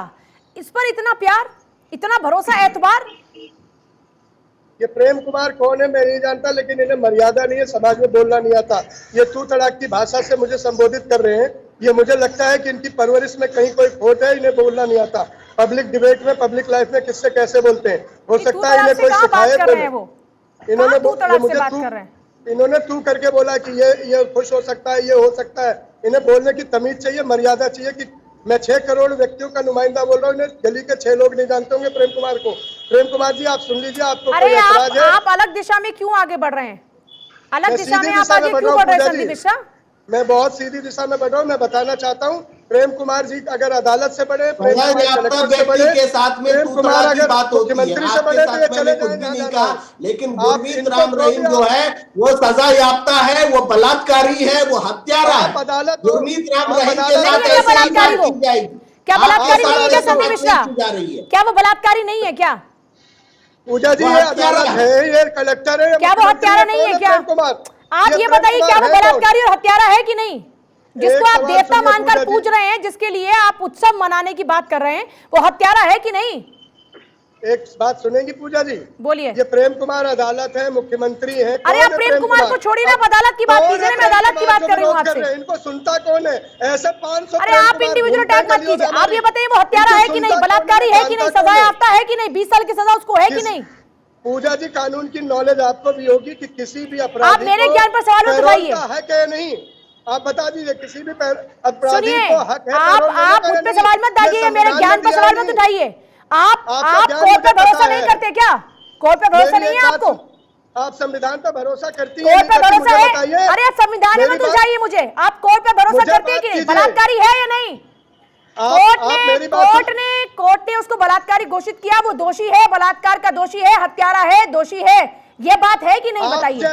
इस पर इतना प्यार, इतना भरोसा, एतबार। ये प्रेम कुमार कौन है मैं नहीं जानता, लेकिन इन्हें मर्यादा नहीं है, समाज में बोलना नहीं आता। ये तू तड़ाक की भाषा से मुझे संबोधित कर रहे हैं। ये मुझे लगता है कि इनकी परवरिश में कहीं कोई खोट है, इन्हें बोलना नहीं आता। पब्लिक डिबेट में, पब्लिक लाइफ में किससे कैसे बोलते हैं, हो सकता है इन्हें कोई सिखाए। इन्होंने तू करके बोला कि ये खुश हो सकता है, ये हो सकता है। इन्हें बोलने की तमीज चाहिए, मर्यादा चाहिए कि मैं 6 करोड़ व्यक्तियों का नुमाइंदा बोल रहा हूँ। इन्हें गली के 6 लोग नहीं जानते होंगे प्रेम कुमार को। प्रेम कुमार जी, आप सुन लीजिए, आपको कोई ऐतराज है? आप अलग दिशा में क्यों आगे बढ़ रहे हैं? अलग दिशा में आप आगे क्यों बढ़ रहे हैं संदीप मिश्रा? मैं बहुत सीधी दिशा में बढ़ रहा हूँ। मैं बताना चाहता हूँ, प्रेम कुमार जी अगर अदालत से बढ़े, के साथ में कुमार अगर मुख्यमंत्री से बढ़े तो ये चले जाएंगे। लेकिन गुरमीत राम रहीम जो है वो सजा याफ्ता है, वो बलात्कारी है, वो हत्यारा है। अदालत गुरमीत राम रहीम के साथ क्या बलात्कारी नहीं है क्या संदीप मिश्रा? क्या वो बलात्कारी नहीं है क्या? पूजा जी, ये अदालत है, ये कलेक्टर है, क्या वो हत्यारा नहीं है क्या? आप ये बताइए, क्या वो बलात्कारी और हत्यारा है कि नहीं? जिसको आप देवता मानकर पूज रहे हैं, जिसके लिए आप उत्सव मनाने की बात कर रहे हैं, वो हत्यारा है कि नहीं? एक बात सुनेंगी पूजा जी? बोलिए। ये प्रेम कुमार अदालत है, मुख्यमंत्री है। अरे आप प्रेम कुमार को छोड़िए ना, अदालत की बात कीजिए। मैं अदालत की बात कर रही हूँ आपसे। इनको सुनता कौन है? ऐसे 500। अरे आप इंडिविजुअल अटैक मत कीजिए। आप ये बताइए, वो हत्यारा है कि नहीं, बलात्कारी है कि नहीं, सजा याफ्ता है कि नहीं, 20 साल की सजा उसको है कि नहीं? पूजा जी, कानून की नॉलेज आपको भी होगी कि किसी भी आप अपराधी मेरे को ज्ञान पर सवाल मत पैरोल उठाइए। का हक है नहीं, आप बता दीजिए किसी भी अपराधी सुनिए, को हक है आप पैरोल लेने का मुझ या पे नहीं? सवाल मत ये डालिए, मेरे संविधान ज्ञान में पर दिया सवाल है मत नहीं? उठाइए। आपका आप ज्ञान कोर्ट मुझे पे भरोसा पता नहीं है। करते क्या? कोर्ट पे भरोसा मेरी नहीं एक है बात आपको? आप संविधान पर भरोसा करती हैं? कोर्ट पे नहीं करती, भरोसा मुझे है? बताइए। अरे आप संविधान में मेरी मत बात- उलझाइए मुझे। आप कोर्ट पे भरोसा मुझे करते हैं बात कि नहीं? कीजिए। बलात्कारी है या नहीं? आप मेरी बात कोर्ट ने उसको बलात्कारी घोषित किया, वो दोषी है, बलात्कार का दोषी है, हत्यारा है, दोषी है। ये बात है कि नहीं? बताइए।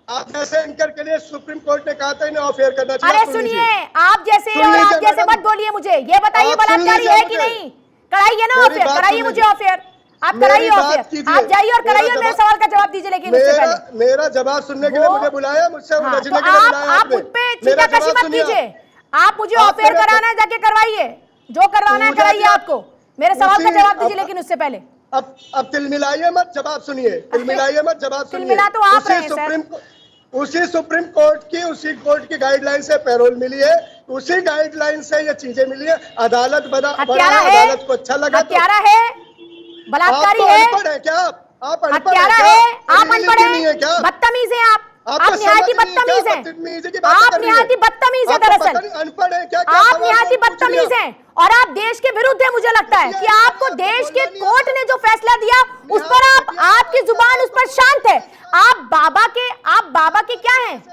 आप जैसे एंकर के लिए सुप्रीम कोर्ट ने कहा था इन्हें ऑफ एयर करना चाहिए। अरे आप सुन सुनिए, लीजिए। आप जैसे सुन और लीजिए आप जैसे मैडम। मत बोलिए मुझे। ये बताइए आप सुन बलात्कारी लीजिए है कि मुझे। नहीं? कराइए ना मेरी ऑफ एयर, बात कराइए सुन मुझे लीजिए। Of air. आप मेरी कराइए ऑफ बात एयर। कीजिए। आप जाइए और मेरा कराइए, मेरे जवाब- सवाल का जवाब दीजिए लेकिन उससे पहले। मेरा जवाब सुनने के लिए मुझे बुलाया, मुझसे हाँ, उलझने तो के लिए बुलाया आप आपने। मुझ पे मेरा चीकाकशी जवाब मत सुनिए। कीजिए। आप मुझे आप ऑफ एयर मेरा- कराना है, जाके करवाइए। जो करवाना है पूजा कराइए जी, आप- आपको। मेरे सवाल का उसी- जवाब दीजिए अब- लेकिन उससे पहले। अब तिलमिलाइए मत, जवाब सुनिए। तिलमिलाइए मत, जवाब सुनिए। तिलमिला तो आप रहे हैं, उसी सुप्रीम कोर्ट की गाइडलाइन से पैरोल मिली है, उसी गाइडलाइन से ये चीजें मिली है। अदालत बड़ा हत्यारा है, है, अदालत को अच्छा लगा। हत्यारा है, बलात्कारी आप है, अनपढ़ है क्या? आप अनपढ़ हत्यारा क्या? है, आप पढ़ी अनपढ़ लिखी नहीं है क्या? हैं, बदतमीज हैं आप आपको निहायती समझ नहीं बदतमीज क्या? हैं। बदतमीजी की बातें आप कर रही है। निहायती बदतमीज हैं आपको पता दरअसल। नहीं अनपढ़ है क्या? आप सवाल निहायती पूछ लिया? बदतमीज हैं और आप देश के विरुद्ध है। मुझे लगता है कि आपको देश के कोर्ट ने जो फैसला दिया उस पर आपकी जुबान उस पर शांत है। आप बाबा के क्या हैं?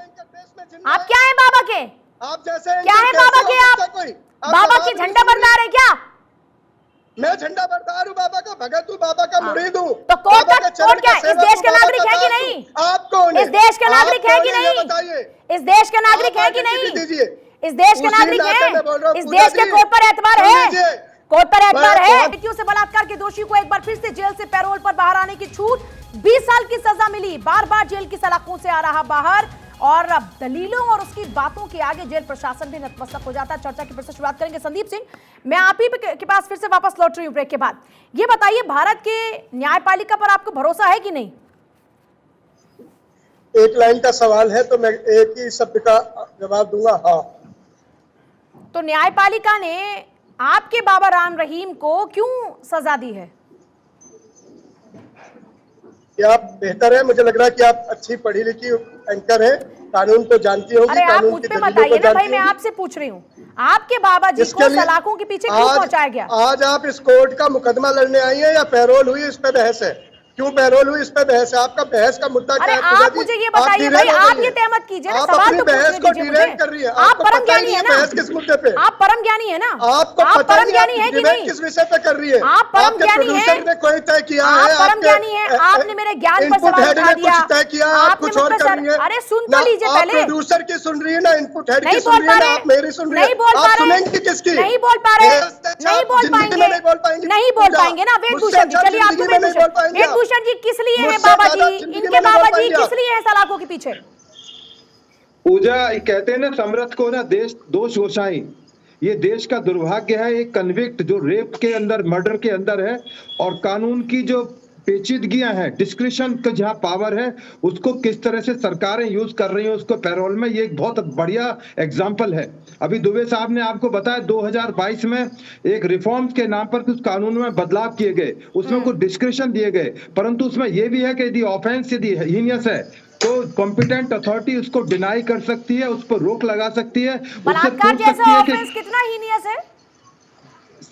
आप क्या हैं बाबा के? आप जैसे क्या है बाबा के? आप बाबा के झंडा बरदार है क्या? मैं झंडा बरदार हूँ, बाबा का भगत हूँ, बाबा का मुरीद हूँ। तो कोर्ट क्या इस देश के नागरिक है कि नहीं? आप कौन है? इस देश के नागरिक है कि नहीं? बताइए। इस देश के नागरिक है कि नहीं? दीजिए। इस देश के उसी नागरिक नाते हैं? मैं बोल रहा हूँ, इस पूजा देश के जी, कोर्ट पर एतबार सुन है? लीजिए। कोर्ट पर एतबार है? मैं- बेटियों से बलात्कार के दोषी को एक बार फिर से जेल से पैरोल पर बाहर आने की छूट। 20 साल की सजा मिली, बार बार जेल की सलाखों से आ रहा बाहर। और अब दलीलों और उसकी बातों के आगे जेल प्रशासन भी नतमस्तक हो जाता है। चर्चा की फिर से शुरुआत करेंगे। संदीप सिंह, मैं आप ही के पास फिर से वापस लौट रही हूँ ब्रेक के बाद। ये बताइए, भारत के न्यायपालिका पर आपको भरोसा है कि नहीं? एक लाइन का सवाल है तो मैं एक ही शब्द का जवाब दूंगा, हाँ। तो न्यायपालिका ने आपके बाबा राम रहीम को क्यों सजा दी है? क्या आप बेहतर है? मुझे लग रहा है कि आप अच्छी पढ़ी लिखी एंकर हैं, कानून को जानती होंगी। अरे आप कानून मुझ की पे दलीलों मत को आइए ना भाई, जानती मैं होंगी। आपसे पूछ रही हूँ। आपके बाबा जी इसके को लिए सलाखों के पीछे क्यों पहुंचाया गया? आज आप इस कोर्ट का मुकदमा लड़ने आई हैं या पैरोल हुई इस पे बहस है? क्यों पैरोल हुई इस पे बहस है? आपका बहस का मुद्दा अरे क्या है? पूजा आप जी? मुझे ये आप बताइए derail भाई, हो आप गई ये हैं। तय मत कीजिए ना, आप सवाल अपनी तो बहस पूछने को दीजिए डिरेल मुझे। कर रही है। आप आपको परम पता ही ज्ञानी नहीं है है ना? बहस किस मुद्दे पे। आप परम ज्ञानी है ना? आपको आप पता परम नहीं ज्ञानी आप है कि डिबेट नहीं? किस विषय पे कर रही है? आप परम आपके ज्ञानी प्रोड्यूसर हैं? ने कोई तय किया आप है? परम ज्ञानी हैं? आपने मेरे ज्ञान पर इनपुट सवाल हेड उठा ने दिया। कुछ तय किया है, आप आपने कुछ मुझ और पे कर रही है। अरे सुन ना तो लीजिए आप पहले। प्रोड्यूसर की सुन रही है, ना इनपुट हेड की नहीं सुन बोल रही पा है, ना रहे, आप मेरी सुन रही नहीं है। बोल पा आप रहे, सुनेंगी किसकी? नहीं बोल पा रहे, नहीं बोल जिंदगी पाएंगे, में नहीं बोल पाएंगी। नहीं बोल पूजा, पाएंगे ना। वेद मुझसे भूषण जी, अच्छा चलिए आप तो जिंदगी में नहीं बोल पाएंगे वेद आप। भूषण जी किस लिए हैं मुझसे बाबा ज्यादा जी? जिंदगी इनके में नहीं बोल बाबा जी पाएंगे किस आप। लिए हैं सलाखों के पीछे? पूजा कहते हैं ना, समर्थ को ना देश दोष गोसाई। ये देश का दुर्भाग्य है, एक कन्विक्ट जो रेप के अंदर, मर्डर के अंदर है, और कानून की जो पेचीदगियां हैं, डिस्क्रिशन का जहां पावर है, उसको किस तरह से सरकारें यूज कर रही हैं उसको पैरोल में, ये एक बहुत बढ़िया एग्जांपल है। अभी दुबे साहब ने आपको बताया 2022 में एक रिफॉर्म्स के नाम पर कुछ कानून में बदलाव किए गए, उसमें कुछ डिस्क्रिशन दिए गए, परंतु उसमें यह भी है कि यदि ऑफेंस यदि हीनियस है तो कॉम्पिटेंट अथॉरिटी उसको डिनाई कर सकती है, उस पर रोक लगा सकती है, उससे बलात्कार पूछ सकती जैसा है ऑफेंस कितना हीनियस है?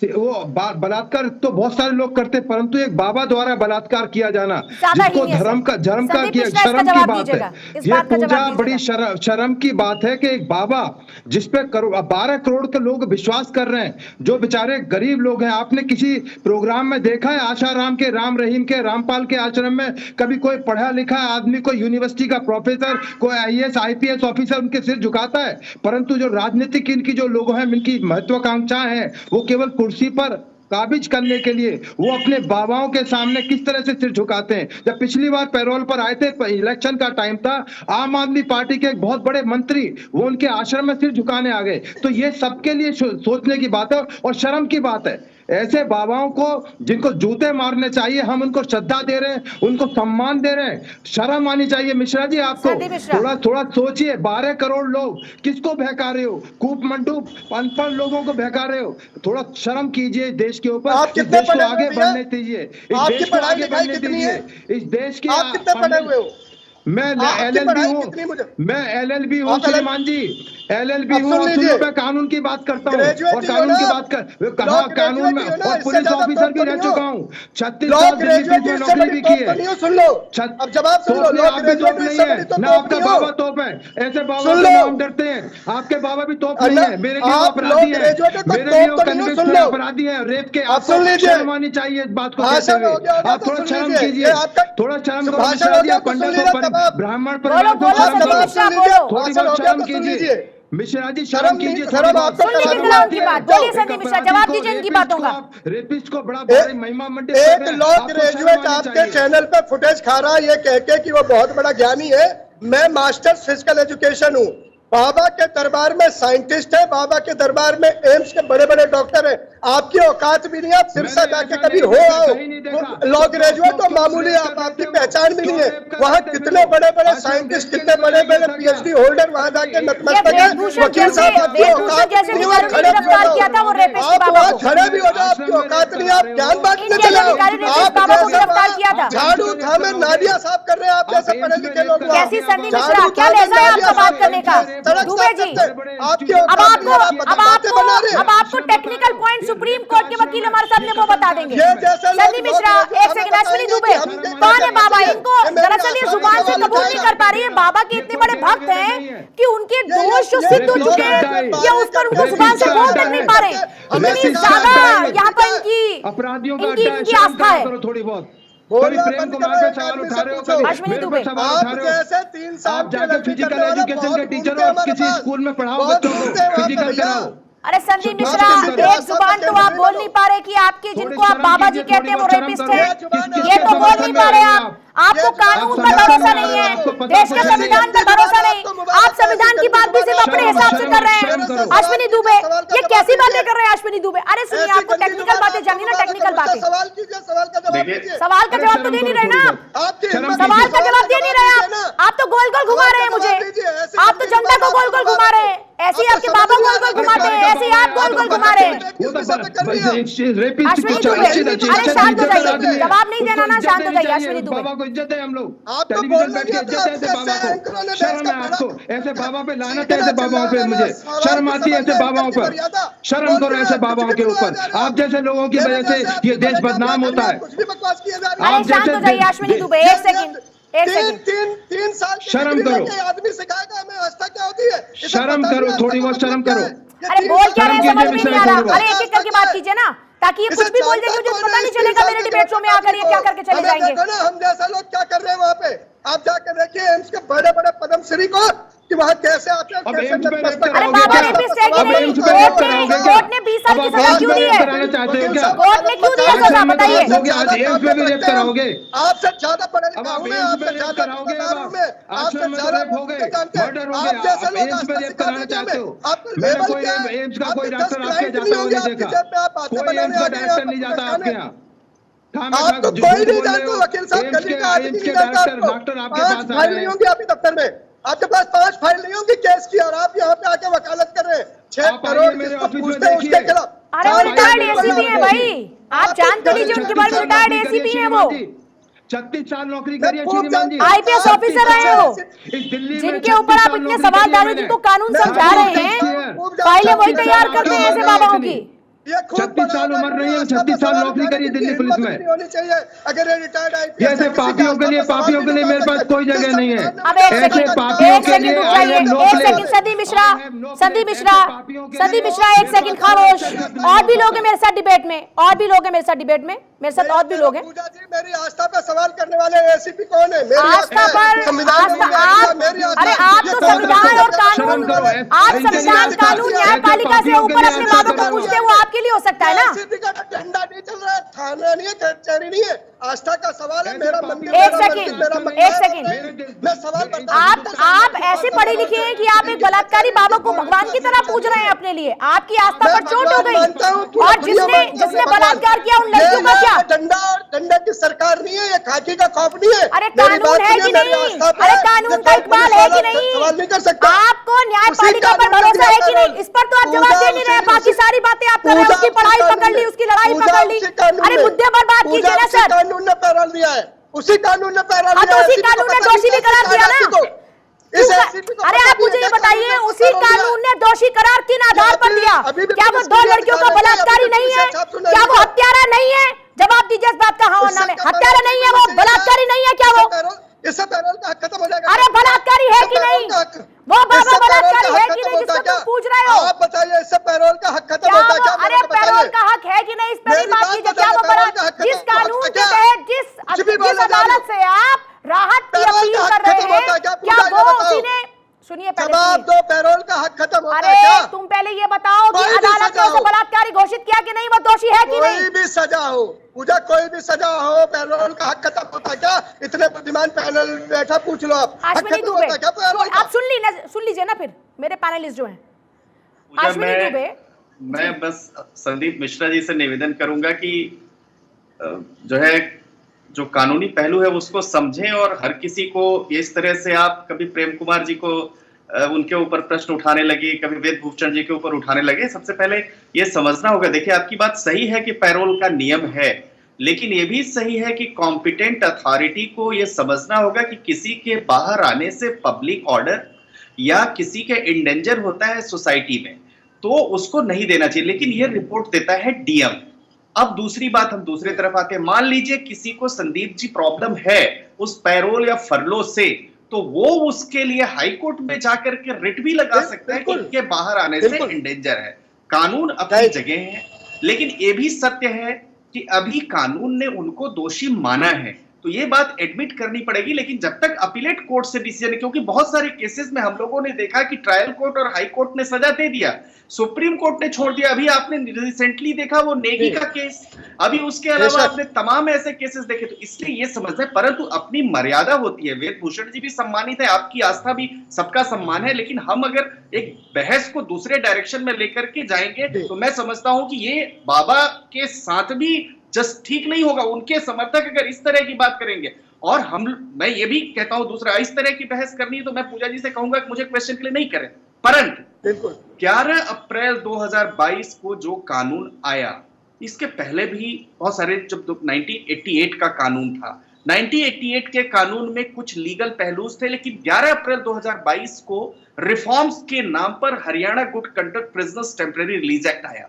वो बलात्कार तो बहुत सारे लोग करते हैं, परंतु एक बाबा द्वारा बलात्कार किया जाना, ज्यादा जिसको हीनियस है। धर्म का संदीप किया, मिश्रा, इसका शर्म की जवाब बात है। दीजिएगा, इस ये बात का पूजा जवाब बड़ी दीजिएगा। शर्म की बात है कि एक बाबा जिसपे 12 करोड़ के लोग विश्वास कर रहे हैं, जो बेचारे गरीब लोग हैं। आपने किसी प्रोग्राम में देखा है आशाराम के, राम रहीम के, रामपाल के आश्रम में कभी कोई पढ़ा लिखा आदमी, कोई यूनिवर्सिटी का प्रोफेसर, कोई IAS IPS ऑफिसर उनके सिर झुकाता है? परंतु जो राजनीतिक इनकी जो लोग हैं, इनकी महत्वाकांक्षाएं हैं, वो केवल कुर्सी पर काबिज करने के लिए वो अपने बाबाओं के सामने किस तरह से सिर झुकाते हैं। जब पिछली बार पैरोल पर आए थे, इलेक्शन का टाइम था, आम आदमी पार्टी के एक बहुत बड़े मंत्री वो उनके आश्रम में सिर झुकाने आ गए। तो ये सबके लिए सोचने की बात है और शर्म की बात है ऐसे बाबाओं को जिनको जूते मारने चाहिए, हम उनको श्रद्धा दे रहे हैं, उनको सम्मान दे रहे हैं। शर्म आनी चाहिए मिश्रा जी आपको। संदीप मिश्रा। थोड़ा सोचिए, 12 करोड़ लोग किसको बहका रहे हो? कूप मंडूप अनपढ़ लोगों को बहका रहे हो। थोड़ा शर्म कीजिए देश के ऊपर। आप इस कितने देश को पढ़े हुए आगे भैया? बढ़ने दीजिए, इस आपकी देश को पढ़ाई आगे लिखाई बढ़ने कितनी दीजिए। है? इस देश के आप कितने पढ़े हुए हो? मैं आपकी एलएलबी पढ़ाई हूँ, कितनी मुझे? मैं एलएलबी हूँ आप LL श्रीमान जी, एलएलबी अब हूँ। सुन और लीजिए। सुनो, मैं कानून की बात करता हूँ ग्रेजुएट और ही हो कानून की ना? बात कर लॉ कहा कानून में, ग्रेजुएट ही हो ना? और इससे पुलिस ज्यादा ऑफिसर टॉप भी तो रह नहीं हो। चुका हूँ। 36 लॉ साल दिल्ली ग्रेजुएट पुलिस में इससे नौकरी बड़ी भी तोप की तो है। नहीं हो, सुन लो। अब जवाब सुन लो, तोप नहीं, लॉ आप भी ग्रेजुएट तोप नहीं इससे है बड़ी तो ना, तोप आपका नहीं हो। बाबा तोप है। ऐसे बाबा सुन के लो। नाम डरते हैं, आपके बाबा भी तोप नहीं है। मेरे लिए वो आप लॉ अपराधी है, ग्रेजुएट हो तो मेरे लिए तोप वो तो नहीं हो, कन्विक्ट सुन है, लो। अपराधी है रेप के। आप सुन आपको लीजिए। शर्म आनी चाहिए इस बात को कहते भाषण हो गया हुए। होगा आप तो थोड़ा सुन शर्म लीजिए। कीजिए, ये आपका थोड़ा शर्म करो भाषण मिश्रा हो जी। गया आप तो सुन पंडित लीजिए, हो, जवाब ब्राह्मण बोलो, परिवार बोलो, से संदीप शर्म मिश्रा, करो। बोलो। थोड़ी भाषण हो बहुत गया शर्म तो सुन कीजिए लीजिए। मिश्रा जी, शर्म शर्म नहीं, कीजिए शर्म थोड़ी बहुत। आपको सुन लीजिए शर्म जरा नहीं उनकी आती है। बात। बोलिए एक संदीप मिश्रा, अपराधी जवाब को, दीजिए इनकी रेपिस्ट बातों को का। आप रेपिस्ट को बड़ा भारी महिमा मंडित कर एक रहे हैं। लॉ आपको शर्म ग्रेजुएट आनी आपके चाहिए। चैनल पे फुटेज खा रहा है ये कह के कि वो बहुत बड़ा ज्ञानी है। मैं मास्टर्स फिजिकल एजुकेशन हूँ। बाबा के दरबार में साइंटिस्ट है, बाबा के दरबार में एम्स के बड़े बड़े डॉक्टर हैं। आपकी औकात भी नहीं है, आप सिरसा मैंने जाके ऐसा कभी नहीं हो देखा, आओ। कहीं नहीं देखा। लॉ ग्रेजुएट तो क्यों मामूली रेप है, कर आपकी रहे थे पहचान भी क्यों नहीं है। रेप कर वहाँ रहे थे कितने फिर? बड़े बड़े आज हम साइंटिस्ट, देखेंगे कितने तो बड़े बड़े ऐसा पीएचडी क्या? होल्डर वहाँ जाके ये नतमस्तक है। वेदभूषण वकील साहब आपकी वेदभूषण औकात जैसे नहीं है, अधिकारी ने खड़े भी हो गिरफ्तार जाओ। किया था वो रेपिस्ट आप बाबा वहाँ को। खड़े भी हो जाओ, आपकी औकात नहीं है, आप ज्ञान बांटने इनके चले अधिकारी आओ। रेपिस्ट आप बाबा को जैसे गिरफ्तार वहाँ किया था। झाड़ू थामे नालियां साफ कर रहे हैं, आप जैसे पढ़े लिखे लोग वहाँ। कैसी संदीप मिश्रा, झाड़ू क्या थामे लहजा है आपका नालियां बात साफ करने का? सड़क दुबे साफ जी, करते। आपकी अब औकात आपको नहीं है, आप बातें बना रहे हैं। अब आपको टेक्निकल पॉइंट सुप्रीम कोर्ट के वकील हमारे सामने वो बता देंगे। ये जैसे लोग संदीप मिश्रा, एक सेकंड। अश्विनी दुबे, कौन है बाबा? इनको दरअसल ये जुबान से कबूल नहीं कर पा रही है। बाबा के इतने बड़े भक्त हैं कि उनके दोष जो सिद्ध हो चुके हैं या उस पर उनको जुबान से बोल तक नहीं पा रहे। इतनी ज्यादा यहाँ पर इनकी आस्था है। थोड़ी बहुत बोलना कभी प्रेम बंद कुमार करो, पे एक सवाल आदमी उठा से रहे हो, पूछो। कभी अश्विनी मेरे दुबे। पे सवाल आप उठा रहे हो। जैसे 3 साल आप जाके फिजिकल एजुकेशन के टीचर हो, किसी स्कूल में पढ़ाओ बच्चों को, फिजिकल कराओ। अरे संदीप शुद्ध मिश्रा, शर्म करो। एक जुबान तो आप बोल नहीं पा रहे कि आपके जिनको आप बाबा जी कहते हैं वो रेपिस्ट है, ये तो बोल नहीं पा रहे आप। आपको कानून पर भरोसा नहीं है, देश के संविधान पर भरोसा नहीं। आप संविधान की बात भी सिर्फ अपने हिसाब से कर रहे हैं। अश्विनी दुबे, ये कैसी बातें कर रहे हैं अश्विनी दुबे? अरे सुनिए, आपको टेक्निकल बातें जाननी ना, टेक्निकल बातें। सवाल कीजिए, सवाल का जवाब देखिए, दीजिए। सवाल का जवाब तो दे नहीं रहे ना आप। सवाल का जवाब दे नहीं रहे आप तो गोल गोल घुमा रहे हैं मुझे। आप तो जनता को गोल गोल घुमा रहे हैं। ऐसे ही आपके बाबा गोल गोल घुमाते हैं, ऐसे ही आप गोल गोल घुमा रहे हैं। अश्विनी दुबे, अरे शांत हो जाइए, जवाब नहीं देना ना, शांत हो जाइए अश्विनी दुबे। बाबा को इज्जत है हम लोग, आपको टेलीविजन बोलना बैठ के नहीं इज्जत है ऐसे आता, बाबा ऐसे को। एंकरों ने शर्म है देश का आपको, बड़ा- ऐसे बाबा पे लानत है, ऐसे बाबाओं पे मुझे शर्म आती है, ऐसे बाबाओं पर शर्म करो, ऐसे बाबाओं के ऊपर। आप जैसे लोगों की वजह से ये देश बदनाम होता है। कुछ भी बकवास किए जा रहे अरे हैं। शांत हो जाइए अश्विनी दुबे, एक सेकंड, एक सेकंड। तीन साल की शर्म डिग्री करो। लेके आदमी सिखाएगा हमें आस्था क्या होती है। इसे शर्म पता करो, नहीं थोड़ी आस्था बहुत का शर्म मतलब करो। क्या है। ये अरे 3 बोल साल क्या रहे हैं की समझ में डिग्री नहीं आ रहा। लेके अरे एक एक करके बात कीजिए ना, ताकि ये इसे कुछ भी बोल देंगे, मुझे पता नहीं चलेगा मेरे डिबेट शो में आकर ये क्या करके चले हमें जाएंगे। देखो ना, हम जैसा लोग क्या कर रहे हैं वहाँ पे। आप जाकर देखिए एम्स के बड़े बड़े पद्मश्री को कि वहाँ कैसे आते हैं, अब कैसे एम्स पे नतमस्तक रेप अरे कराओगे बाबा क्या? रेपिस्ट है कि अब नहीं? एम्स पे रेप कराओगे क्या? कोर्ट ने 20 साल की अब सजा आप क्यों दी रेप है? कराना चाहते हो क्या? कोर्ट ने क्यों दी है सजा, बताइए। आज एम्स में भी रेप कराओगे? आपसे ज्यादा पढ़े अब लिखा आप हूं मैं, एम्स आपसे में रेप ज्यादा कराओगे? जिम्मेदार हूं मैं, आपसे आश्रम में तो ज्यादा रेप हो गए, जानते हैं। मर्डर हो आप गया, जैसे आप लोग एम्स में आस्था रेप सिखा कराना देंगे चाहते हो? हमें। आपका मैंने लेवल कोई क्या है? एम्स का आपके कोई 10 डॉक्टर आपके क्लाइंट जाता नहीं हुआ होंगे नहीं आपकी देखा, जेब में, आप आस्था कोई बनाने एम्स का आ गए हैं, डायरेक्टर आपको नहीं जाता परेशान आपके है। यहाँ। आप तो कोई नहीं जानते, वकील साहब गली का आदमी नहीं जानता आपको। डॉक्टर आपके 5 पास आ फाइल रहे नहीं हैं। होंगी आपके दफ्तर में, आपके पास 5 फाइल नहीं होंगी केस की, और आप यहाँ पे आके वकालत कर रहे हैं। 6 आप आइए करोड़ मेरे जिसको ऑफिस में पूछते हैं उसके देखिए। खिलाफ। अरे वो आप रिटायर्ड आइए, एसीपी हैं भाई, आप जान तो लीजिए उनके बारे में। रिटायर्ड एसीपी हैं वो, 36 साल नौकरी करी है मैं खूब श्रीमान जी। जानता हूं। आईपीएस ऑफिसर रहे हो, इस दिल्ली में जिनके ऊपर 36 आप साल इतने नौकरी सवाल करी है डाल रहे हैं, मैंने। जिनको कानून समझा रहे हैं, फाइलें वही तैयार करते हैं ऐसे बाबाओं की। 36 साल उम्र नहीं है, 36 साल नौकरी करी है दिल्ली पुलिस में। होनी चाहिए अगर ये रिटायर्ड आईपीएस ऐसे पापियों के लिए मेरे पास कोई जगह नहीं है। अब एक ऐसे सेकंड, पापियों एक के सेकंड लिए रुक I जाइए, have no एक place। Second. Sandeep Mishra, I have no Sandeep place। Mishra, ऐसे पापियों के संदीप लिए मिश्रा, एक सेकंड खामोश। और भी लोग हैं मेरे साथ डिबेट में, और भी लोग हैं मेरे साथ डिबेट में, मेरे साथ और भी लोग हैं। पूजा जी, मेरी आस्था पे सवाल करने वाले एसीपी कौन है? मेरी आस्था पर संविधान में आस्था, आप, मेरी आस्था- अरे आप तो संविधान और कानून, आप संविधान कानून न्यायपालिका से ऊपर अपने बाबा को पूछते हैं, वो आपके लिए हो सकता है ना। एसीपी का झंडा नहीं चल रहा है, थाना नहीं है, कचहरी नहीं है, आस्था का सवाल है। मेरा मंदिर, एक मेरा सेकंड, मस्जिद, मेरा एक मकान। सेकंड। मैं सवाल करता हूं। आप ऐसे पढ़े लिखे हैं कि आप एक बलात्कारी बाबा को भगवान की तरह पूज रहे हैं अपने लिए। आपकी आस्था पर चोट हो गई। और जिसने बलात्कार किया उन लड़कियों का क्या? डंडा की सरकार नहीं है, ये खाकी का खौफ नहीं है। अरे कानून है कि नहीं? अरे कानून का इकबाल है कि नहीं? सवाल नहीं कर सकता। आपको न्यायपालिका पर भरोसा है कि नहीं? इस पर तो आप जवाब दे नहीं रहे। बाकी सारी बातें आप कर रहे हैं। उसकी पढ़ाई पकड़ ली, उसकी लड़ाई पकड़ ली। अरे मुद्दे पर बात कीजिए ना सर। कानून ने पैरोल दिया है, उसी कानून ने पैरोल हाँ, दिया तो है। उसी कानून ने दोषी भी करार दिया ना। अरे आप मुझे ये बताइए, उसी कानून ने दोषी करार किन आधार पर दिया? क्या वो दो लड़कियों का बलात्कारी नहीं है? क्या वो हत्यारा नहीं है? जवाब दीजिए इस बात का हाँ और ना में। हत्यारा नहीं है वो, बलात्कारी नहीं है क्या वो? इससे पैरोल का हक खत्म हो जाएगा। अरे बलात्कारी है कि नहीं? वो बाबा बलात्कारी है कि नहीं जिसको तुम पूछ रहे हो? आप बताइए, इससे पैरोल का हक खत्म होता है क्या? अरे पैरोल का हक है कि नहीं, इस पर ही बात कीजिए। क्या वो जिस कानून के तहत जिस अदालत से आप राहत की अपील कर रहे हैं, क्या वो उसी ने? सुनिए पहले, जवाब दो, पैरोल का हक खत्म होता है अरे क्या? तुम पहले ये बताओ कि अदालत ने उसे बलात्कारी घोषित किया कि नहीं? वो दोषी है कि नहीं? कोई भी सजा हो पूजा, कोई भी सजा हो, पैरोल का हक खत्म होता है क्या? इतने बुद्धिमान पैनल बैठा, पूछ लो आप। अश्विनी दुबे, आप सुन लीजिए ना फिर मेरे पैनलिस्ट जो हैं। अश्विनी दुबे, मैं बस संदीप मिश्रा जी से निवेदन करूंगा कि जो है जो कानूनी पहलू है उसको समझें, और हर किसी को इस तरह से आप कभी प्रेम कुमार जी को उनके ऊपर प्रश्न उठाने लगे, कभी वेदभूषण जी के ऊपर उठाने लगे। सबसे पहले ये समझना होगा, देखिए आपकी बात सही है कि पैरोल का नियम है, लेकिन ये भी सही है कि कॉम्पिटेंट अथॉरिटी को ये समझना होगा कि किसी के बाहर आने से पब्लिक ऑर्डर या किसी के इंडेंजर होता है सोसाइटी में तो उसको नहीं देना चाहिए, लेकिन ये रिपोर्ट देता है डीएम। अब दूसरी बात, हम दूसरी तरफ आते हैं। मान लीजिए किसी को संदीप जी प्रॉब्लम है उस पैरोल या फरलो से, तो वो उसके लिए हाई कोर्ट में जाकर के रिट भी लगा सकता है कि इनके बाहर आने से इंडेंजर है। कानून अपनी जगह है, लेकिन ये भी सत्य है कि अभी कानून ने उनको दोषी माना है, तो ये बात एडमिट करनी पड़ेगी। लेकिन जब तक अपीलेट कोर्ट से डिसीजन, क्योंकि बहुत सारे केसेस में हम लोगों ने देखा कि ट्रायल कोर्ट और हाई कोर्ट ने सजा दे दिया, सुप्रीम कोर्ट ने छोड़ दिया। अभी आपने रिसेंटली देखा वो नेगी का केस, अभी उसके अलावा आपने तमाम ऐसे केसेस देखे। तो इसलिए ये समझना है, परंतु अपनी मर्यादा होती है। वेदभूषण जी भी सम्मानित है, आपकी आस्था भी सबका सम्मान है, लेकिन हम अगर एक बहस को दूसरे डायरेक्शन में लेकर के जाएंगे तो मैं समझता हूं कि ये बाबा के साथ भी जस्ट ठीक नहीं होगा। उनके समर्थक अगर इस तरह की बात करेंगे, और मैं ये भी कहता हूं दूसरा, इस तरह की बहस करनी है तो मैं पूजा जी से कहूंगा कि मुझे क्वेश्चन के लिए नहीं करें। परंतु 11 अप्रैल 2022 को जो कानून आया, इसके पहले भी बहुत सारे, जब 1988 का कानून था, 1988 के कानून में कुछ लीगल पहलू थे, लेकिन 11 अप्रैल 2022 को रिफॉर्म्स के नाम पर Haryana good conduct prisoners temporary release act आया।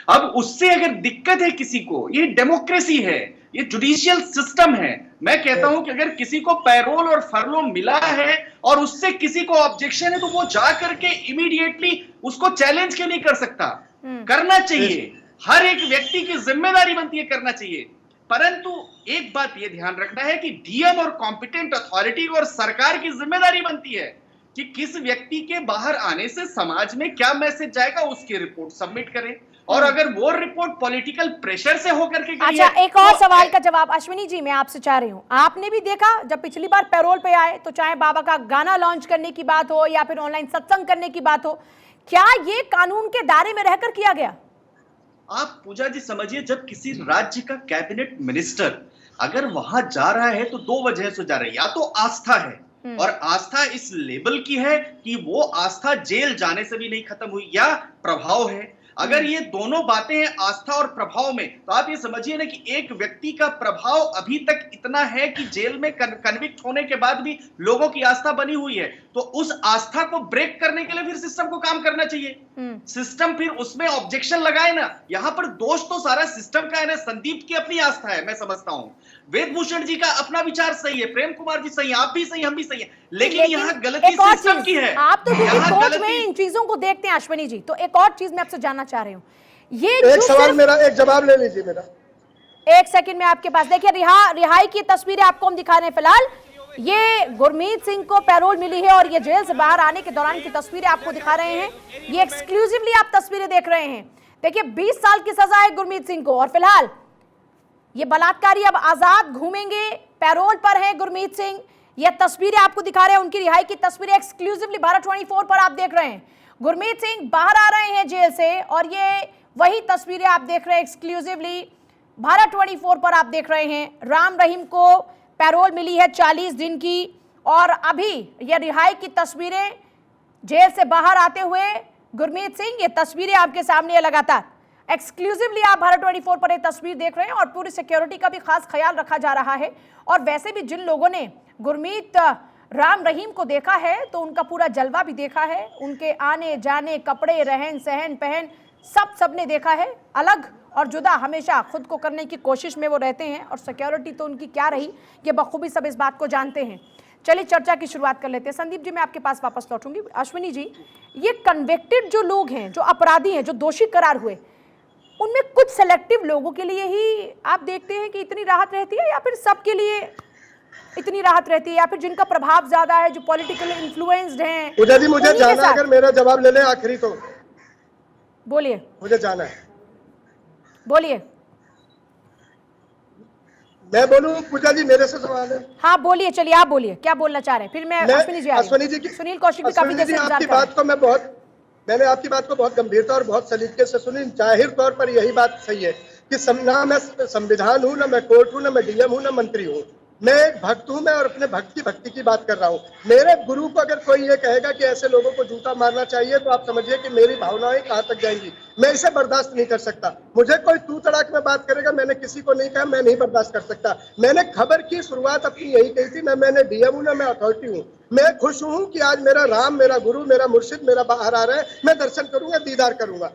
अब उससे अगर दिक्कत है किसी को, ये डेमोक्रेसी है, ये जुडिशियल सिस्टम है। मैं कहता हूं कि अगर किसी को पैरोल और फरलो मिला है और उससे किसी को ऑब्जेक्शन है तो वो जा करके इमीडिएटली उसको चैलेंज क्यों नहीं कर सकता? करना चाहिए, हर एक व्यक्ति की जिम्मेदारी बनती है, करना चाहिए। परंतु एक बात ये ध्यान रखना है कि डीएम और कॉम्पिटेंट अथॉरिटी और सरकार की जिम्मेदारी बनती है कि किस व्यक्ति के बाहर आने से समाज में क्या मैसेज जाएगा, उसकी रिपोर्ट सबमिट करें। और अगर वो रिपोर्ट पॉलिटिकल प्रेशर से होकर के गई अच्छा, एक और तो सवाल का जवाब अश्विनी जी मैं आपसे चाह रही हूं। आपने भी देखा जब पिछली बार पैरोल पे आए तो चाहे बाबा का गाना लॉन्च करने की बात हो या फिर ऑनलाइन सत्संग करने की बात हो, क्या ये कानून के दायरे में रहकर किया गया? आप पूजा जी समझिए, जब किसी राज्य का कैबिनेट मिनिस्टर अगर वहां जा रहा है तो दो वजह से जा रहा है, या तो आस्था है, और आस्था इस लेवल की है कि वो आस्था जेल जाने से भी नहीं खत्म हुई, या प्रभाव है। अगर ये दोनों बातें हैं आस्था और प्रभाव में, तो आप ये समझिए ना कि एक व्यक्ति का प्रभाव अभी तक इतना है कि जेल में कन्विक्ट होने के बाद भी लोगों की आस्था बनी हुई है। तो उस आस्था को ब्रेक करने के लिए फिर सिस्टम को काम करना चाहिए। सिस्टम फिर उसमें ऑब्जेक्शन लगाए ना। यहां पर दोष तो सारा सिस्टम का है ना। संदीप की अपनी आस्था है, मैं समझता हूं वेदभूषण जी का अपना विचार सही है, प्रेम कुमार जी सही है, आप भी सही, हम भी सही है, लेकिन यहाँ गलती सिस्टम की है। आप तो सोच में इन चीजों को देखते हैं अश्विनी जी, तो एक और चीज मैं आपसे जानना चाह रही हूँ। ये एक सवाल मेरा, एक जवाब ले लीजिए मेरा। एक सेकंड में आपके पास। देखिए रिहाई की तस्वीरें आपको हम दिखा रहे हैं फिलहाल। ये गुरमीत सिंह को पैरोल मिली है और ये जेल से बाहर आने के दौरान की तस्वीरें आपको दिखा रहे हैं। ये एक्सक्लूसिवली आप तस्वीरें देख रहे हैं। देखिए 20 साल की सजा है गुरमीत सिंह को और फिलहाल ये बलात्कारी अब आजाद घूमेंगे, पैरोल पर है गुरमीत सिंह। ये तस्वीरें आपको दिखा रहे हैं, उनकी रिहाई की तस्वीरें एक्सक्लूसिवली भारत 24 पर आप देख रहे हैं। गुरमीत सिंह बाहर आ रहे हैं जेल से और ये वही तस्वीरें आप देख रहे हैं एक्सक्लूसिवली भारत 24 पर आप देख रहे हैं। राम रहीम को पैरोल मिली है 40 दिन की और अभी ये रिहाई की तस्वीरें जेल से बाहर आते हुए गुरमीत सिंह, ये तस्वीरें आपके सामने है लगातार एक्सक्लूसिवली आप भारत 24 पर ये तस्वीर देख रहे हैं और पूरी सिक्योरिटी का भी खास ख्याल रखा जा रहा है। और वैसे भी जिन लोगों ने गुरमीत राम रहीम को देखा है तो उनका पूरा जलवा भी देखा है, उनके आने जाने, कपड़े, रहन सहन पहन सबने देखा है। अलग और जुदा हमेशा खुद को करने की कोशिश में वो रहते हैं और सिक्योरिटी तो उनकी क्या रही ये बखूबी सब इस बात को जानते हैं। चलिए चर्चा की शुरुआत कर लेते हैं। संदीप जी, मैं आपके पास वापस लौटूंगी। अश्विनी जी, ये कन्विक्टेड जो लोग हैं, जो अपराधी हैं, जो दोषी करार हुए, उनमें कुछ सेलेक्टिव लोगों के लिए ही आप देखते हैं कि इतनी राहत रहती है या फिर सबके लिए इतनी राहत रहती है, या फिर जिनका प्रभाव ज्यादा है, जो पॉलिटिकल इन्फ्लुएंस्ड हैं? पूजा जी, मुझे जाना है, अगर मेरा जवाब ले ले आखिरी तो बोलिए। मुझे जाना है, बोलिए। मैं बोलूं पूजा जी, मेरे से सवाल है? हाँ बोलिए, चलिए आप बोलिए, क्या बोलना चाह रहे हैं? फिर मैं अश्विनी जी की सुनील कौशिक भी काफी देर से इंतजार कर रहे हैं। आपकी बात को मैंने आपकी बात को बहुत गंभीरता और बहुत सलीके से सुनी। जाहिर तौर पर यही बात सही है कि ना मैं संविधान हूं, ना मैं कोर्ट हूं, ना मैं डीएम हूं, ना मंत्री हूं। मैं एक भक्त हूं, मैं और अपने भक्ति की बात कर रहा हूं। मेरे गुरु को अगर कोई ये कहेगा कि ऐसे लोगों को जूता मारना चाहिए तो आप समझिए कि मेरी भावनाएं कहां तक जाएंगी। मैं इसे बर्दाश्त नहीं कर सकता। मुझे कोई तू तड़ाक में बात करेगा, मैंने किसी को नहीं कहा, मैं नहीं बर्दाश्त कर सकता। मैंने खबर की शुरुआत अपनी यही कही थी, ना मैंने डीएम हूं, ना मैं अथॉरिटी हूं। मैं खुश हूं कि आज मेरा राम, मेरा गुरु, मेरा मुर्शिद मेरा बाहर आ रहा है। मैं दर्शन करूंगा, दीदार करूंगा।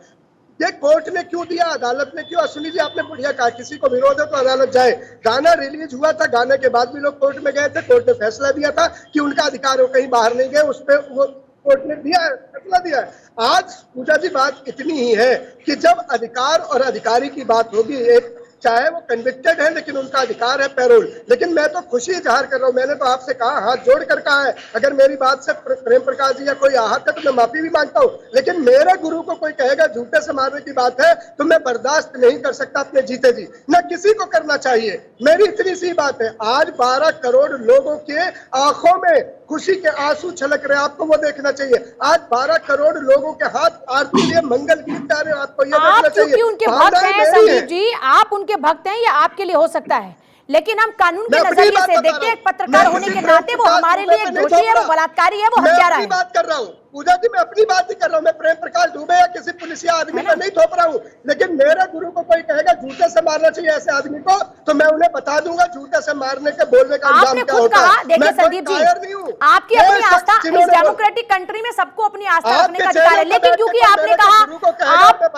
ये कोर्ट ने क्यों दिया, अदालत ने क्यों? अश्विनी जी, आपने बढ़िया कहा, किसी को विरोध है तो अदालत जाए। गाना रिलीज हुआ था, गाने के बाद भी लोग कोर्ट में गए थे। कोर्ट ने फैसला दिया था कि उनका अधिकार हो, कहीं बाहर नहीं गए। उस पर वो कोर्ट ने दिया है, फैसला दिया है। आज पूजा जी बात इतनी ही है कि जब अधिकार और अधिकारी की बात होगी, एक चाहे वो कन्विक्टेड है लेकिन उनका अधिकार है पैरोल। लेकिन मैं तो खुशी इजहार कर रहा हूं। मैंने तो आपसे कहा, हाथ जोड़ कर कहा है, अगर मेरी बात से प्रेम प्रकाश जी या कोई आहत है तो मैं माफी भी मांगता हूं। लेकिन मेरे गुरु को कोई कहेगा झूठे से मारने की बात है तो मैं बर्दाश्त नहीं कर सकता अपने जीते जी। न किसी को करना चाहिए। मेरी इतनी सी बात है, आज 12 करोड़ लोगों के आंखों में खुशी के आंसू छलक रहे, आपको वो देखना चाहिए। आज 12 करोड़ लोगों के हाथ आरती लिए मंगल गीत गा रहे, आपको ये देखना चाहिए। उनके भक्त हैं संदीप जी, आप उनके भक्त हैं, ये आपके लिए हो सकता है, लेकिन हम कानून के नजरिए से देखते हैं। एक पत्रकार होने के नाते वो हमारे लिए एक दोषी है, वो बलात्कारी है, वो हत्यारा है। बात कर रहा हूँ पूजा जी, मैं अपनी बात ही कर रहा हूँ। मैं प्रेम प्रकाश दुबे या किसी पुलिसिया आदमी पर नहीं थोप रहा हूँ। लेकिन मेरे गुरु को कोई कहेगा जूते से मारना चाहिए ऐसे आदमी को, तो मैं उन्हें बता दूंगा जूते से मारने के बोलने का अंजाम क्या होता है। देखिए संदीप जी, आपकी अपनी आस्था, इस डेमोक्रेटिक कंट्री में सबको अपनी आस्था रखने का अधिकार है, लेकिन क्योंकि आपने कहा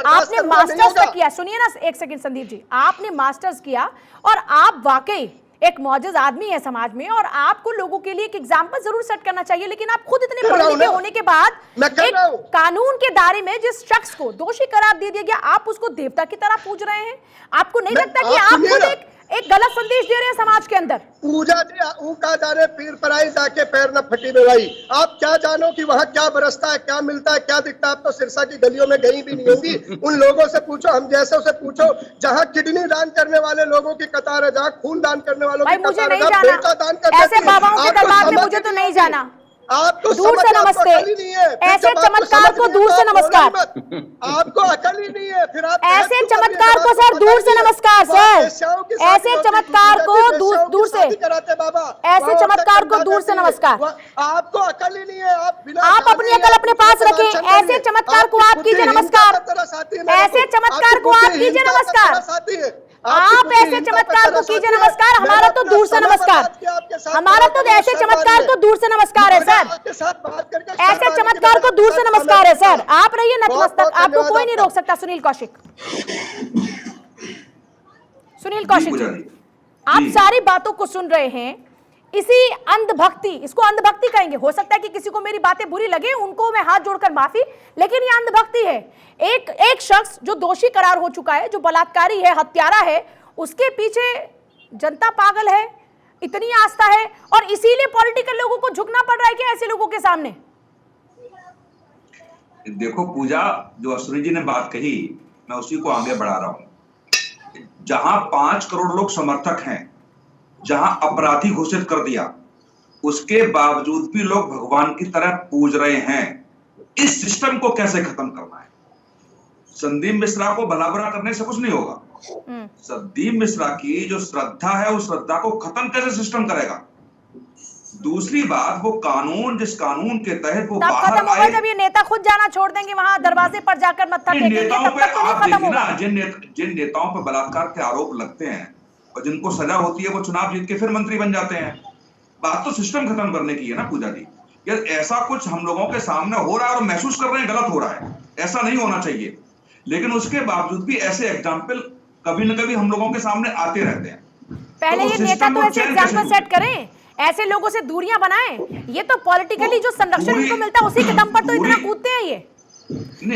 आपने मास्टर्स तक किया, सुनिए ना एक सेकंड संदीप जी, आपने मास्टर्स किया और आप वाकई एक मौजूद आदमी है समाज में और आपको लोगों के लिए एक एग्जाम्पल जरूर सेट करना चाहिए। लेकिन आप खुद इतने पढ़े लिखे होने के बाद एक कानून के दायरे में जिस शख्स को दोषी करार दे दिया गया, आप उसको देवता की तरह पूज रहे हैं। आपको नहीं लगता कि आप खुद एक गलत संदेश दे रहे हैं समाज के अंदर? पूजा जी, का जाने पीर पराई जाके पैर न फटी बेवाई। आप क्या जानो कि वहाँ क्या बरसता है, क्या मिलता है, क्या दिखता है? आप तो सिरसा की गलियों में गई भी नहीं होंगी। उन लोगों से पूछो, हम जैसे उसे पूछो, जहाँ किडनी दान करने वाले लोगों की कतार है, जहाँ खून दान करने वालों की कतार है, बेटा दान करते हैं। ऐसे बाबाओं के दरबार में मुझे तो नहीं जाना। आपको दूर से नमस्ते, ऐसे चमत्कार को दूर से नमस्कार। आपको अकल ही नहीं है, फिर आप ऐसे चमत्कार को सर दूर से नमस्कार सर, ऐसे चमत्कार को दूर से कराते बाबा, ऐसे चमत्कार को दूर से नमस्कार। आपको अकल ही नहीं है, आप अपनी अकल अपने पास रखें। ऐसे चमत्कार को आप कीजिए नमस्कार, ऐसे चमत्कार को आप कीजिए नमस्कार, आप ऐसे चमत्कार को कीजिए नमस्कार। हमारा तो दूर से नमस्कार, हमारा तो ऐसे चमत्कार को दूर से नमस्कार है सर, ऐसे चमत्कार को दूर से नमस्कार है सर। आप रहिए नतमस्तक, आपको कोई नहीं रोक सकता। सुनील कौशिक, सुनील कौशिक जी, आप सारी बातों को सुन रहे हैं। इसी अंधभक्ति, इसको अंधभक्ति कहेंगे, हो सकता है कि किसी को मेरी बातें बुरी लगे, उनको मैं हाथ जोड़कर माफी, लेकिन ये अंधभक्ति है। एक शख्स जो दोषी करार हो चुका है, जो बलात्कारी है, हत्यारा है, उसके पीछे जनता पागल है, इतनी आस्था है, और इसीलिए पॉलिटिकल लोगों को झुकना पड़ रहा है क्या ऐसे लोगों के सामने? देखो पूजा, जो अश्विनी जी ने बात कही, मैं उसी को आगे बढ़ा रहा हूं। जहां 5 करोड़ लोग समर्थक हैं, जहां अपराधी घोषित कर दिया, उसके बावजूद भी लोग भगवान की तरह पूज रहे हैं। इस सिस्टम को कैसे खत्म करना है? संदीप मिश्रा को भला बुरा करने से कुछ नहीं होगा। संदीप मिश्रा की जो श्रद्धा है उस श्रद्धा को खत्म कैसे सिस्टम करेगा? दूसरी बात, वो कानून, जिस कानून के तहत वो बाहर खत्म होगा आए, जब ये नेता खुद जाना छोड़ देंगे वहां दरवाजे पर जाकर मत्था टेकेंगे, नेताओं तब पे तक तो नहीं आप खत्म देखिए होगा। ना, जिन नेताओं पर बलात्कार के आरोप लगते हैं और जिनको सजा होती है, वो चुनाव जीत के फिर मंत्री बन जाते हैं। बात तो सिस्टम खत्म करने की है ना पूजा जी। यार ऐसा कुछ हम लोगों के सामने हो रहा है और महसूस कर रहे हैं गलत हो रहा है, ऐसा नहीं होना चाहिए। लेकिन उसके बावजूद भी ऐसे एग्जाम्पल कभी न कभी हम लोगों के सामने आते रहते हैं। पहले ये नेता तो ऐसे एग्जाम्पल सेट करें, ऐसे लोगों से दूरियां बनाएं। ये तो पॉलिटिकली जो संरक्षण इनको मिलता है उसी के दम पर तो इतना कूदते हैं ये।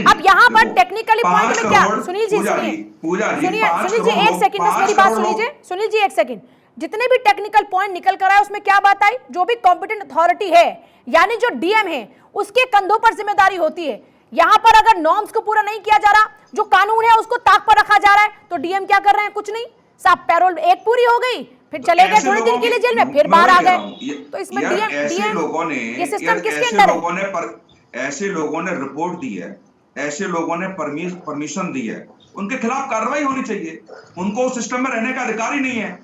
अब यहाँ पर टेक्निकली पॉइंट में क्या, सुनील जी एक सेकंड बस मेरी बात सुन लीजिए। सुनील जी एक सेकंड, जितने भी टेक्निकल पॉइंट निकल कर आए उसमें क्या बात आई? जो भी कॉम्पिटेंट अथॉरिटी है यानी जो डीएम है उसके कंधों पर जिम्मेदारी होती है। यहाँ पर अगर नॉर्म्स को पूरा नहीं किया जा रहा, जो कानून है उसको ताक पर रखा जा रहा है, तो डीएम क्या कर रहे हैं? कुछ नहीं साहब, पैरोल एक पूरी हो गई, फिर चले गए थोड़े दिन के लिए जेल में, फिर बाहर आ गए। तो इसमें डीएम ये सिस्टम किसके अंडर है? ऐसे लोगों ने रिपोर्ट दी है, ऐसे लोगों ने परमिशन दी है, उनके खिलाफ कार्रवाई होनी चाहिए। उनको उस सिस्टम में रहने का अधिकार ही नहीं है।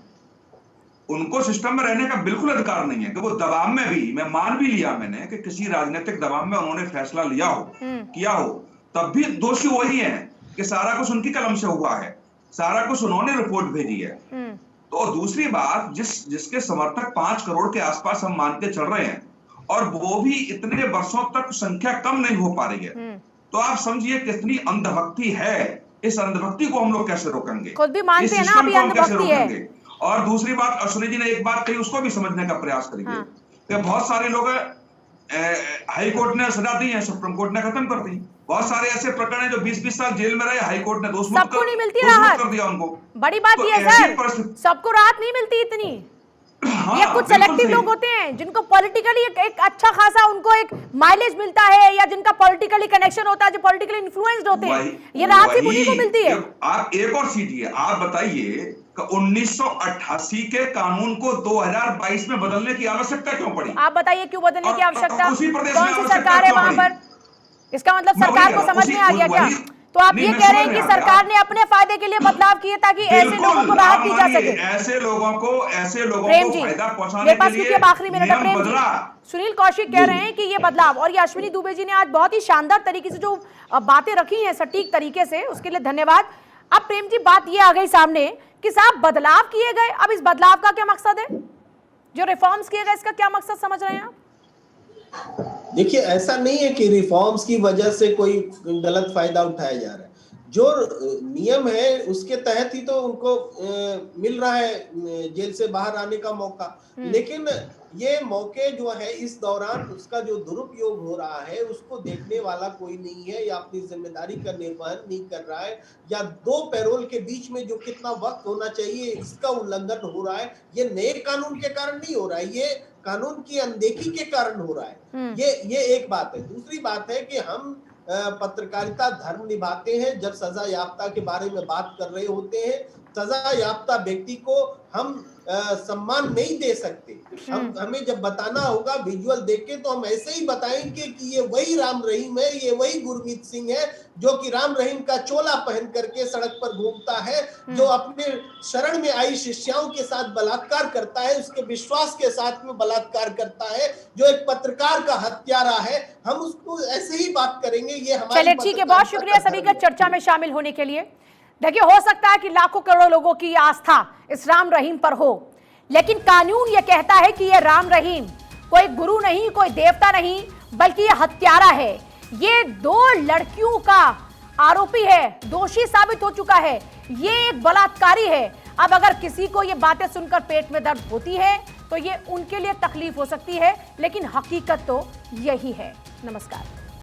उनको सिस्टम में रहने का बिल्कुल अधिकार नहीं है कि वो दबाव में भी, मैं मान भी लिया मैंने कि किसी राजनीतिक दबाव में उन्होंने फैसला लिया हो, किया हो, तब भी दोषी वही है कि सारा कुछ उनकी कलम से हुआ है, सारा कुछ उन्होंने रिपोर्ट भेजी है। तो दूसरी बात, जिसके समर्थक 5 करोड़ के आसपास हम मान के चल रहे हैं और वो भी इतने वर्षों तक संख्या कम नहीं हो पा रही है, तो आप समझिए कितनी अंधभक्ति है। इस अंधभक्ति को हम लोग कैसे रोकेंगे? खुद भी मानते हैं ना अभी अंधभक्ति है। और दूसरी बात, अश्विनी जी ने एक बात कही, उसको भी समझने का प्रयास करिए कि बहुत सारे लोग हाई कोर्ट ने सजा दी है, सुप्रीम कोर्ट ने खत्म कर दी। बहुत सारे ऐसे प्रकरण हैं जो 20-20 साल जेल में रहे, हाई कोर्ट ने सबको नहीं मिलती राहत कर दिया उनको। बड़ी बात ये है सर, सबको राहत नहीं मिलती इतनी। ये कुछ सेलेक्टिव लोग होते हैं जिनको पॉलिटिकली एक अच्छा खासा उनको एक माइलेज मिलता है, या जिनका पॉलिटिकली कनेक्शन होता है, जो पॉलिटिकली इन्फ्लुएंस्ड होते हैं, ये राहत सिर्फ उन्हीं को मिलती है। आप एक और चीज है, आप बताइए 1988 के कानून को 2022 में बदलने की आवश्यकता क्यों पड़ी? आप बताइए क्यों बदलने की आवश्यकता? कौन सी सरकार है वहां पर? इसका मतलब सरकार को समझ में आ गया क्या? तो आप ये कह रहे हैं कि सरकार ने अपने फायदे के लिए बदलाव किए ताकि ऐसे लोगों को राहत दी जा सके। ऐसे लोगों को फायदा पहुंचाने मेरे पास के लिए क्योंकि आखिरी मिनट है प्रेम जी, सुनील कौशिक कह रहे हैं कि ये बदलाव, और ये अश्विनी दुबे जी ने आज बहुत ही शानदार तरीके से जो बातें रखी हैं सटीक तरीके से, उसके लिए धन्यवाद। अब प्रेम जी बात ये आ गई सामने कि साहब बदलाव किए गए, अब इस बदलाव का क्या मकसद है? जो रिफॉर्म्स किए गए इसका क्या मकसद समझ रहे हैं आप? देखिए, ऐसा नहीं है कि रिफॉर्म्स की वजह से कोई गलत फायदा उठाया जा रहा है। जो नियम है उसके तहत ही तो उनको मिल रहा है जेल से बाहर आने का मौका। लेकिन ये मौके जो है इस दौरान उसका जो दुरुपयोग हो रहा है उसको देखने वाला कोई नहीं है, या अपनी जिम्मेदारी का निर्वहन नहीं कर रहा है, या 2 पैरोल के बीच में जो कितना वक्त होना चाहिए इसका उल्लंघन हो रहा है। ये नए कानून के कारण नहीं हो रहा है, ये कानून की अनदेखी के कारण हो रहा है। ये एक बात है। दूसरी बात है कि हम पत्रकारिता धर्म निभाते हैं। जब सजा याफ्ता के बारे में बात कर रहे होते हैं, सजा याफ्ता व्यक्ति को हम सम्मान नहीं दे सकते। हमें जब बताना होगा विजुअल देख के, तो हम ऐसे ही बताएंगे कि ये वही राम रहीम है, ये वही गुरमीत सिंह है जो कि राम रहीम का चोला पहन करके सड़क पर घूमता है, जो अपने शरण में आई शिष्याओं के साथ बलात्कार करता है, उसके विश्वास के साथ में बलात्कार करता है, जो एक पत्रकार का हत्यारा है। हम उसको ऐसे ही बात करेंगे। ये हमारे चलिए ठीक है, बहुत शुक्रिया सभी का चर्चा में शामिल होने के लिए। देखिए, हो सकता है कि लाखों करोड़ों लोगों की आस्था इस राम रहीम पर हो, लेकिन कानून यह कहता है कि यह राम रहीम कोई गुरु नहीं, कोई देवता नहीं, बल्कि यह हत्यारा है। ये 2 लड़कियों का आरोपी है, दोषी साबित हो चुका है, ये एक बलात्कारी है। अब अगर किसी को ये बातें सुनकर पेट में दर्द होती है तो ये उनके लिए तकलीफ हो सकती है, लेकिन हकीकत तो यही है। नमस्कार।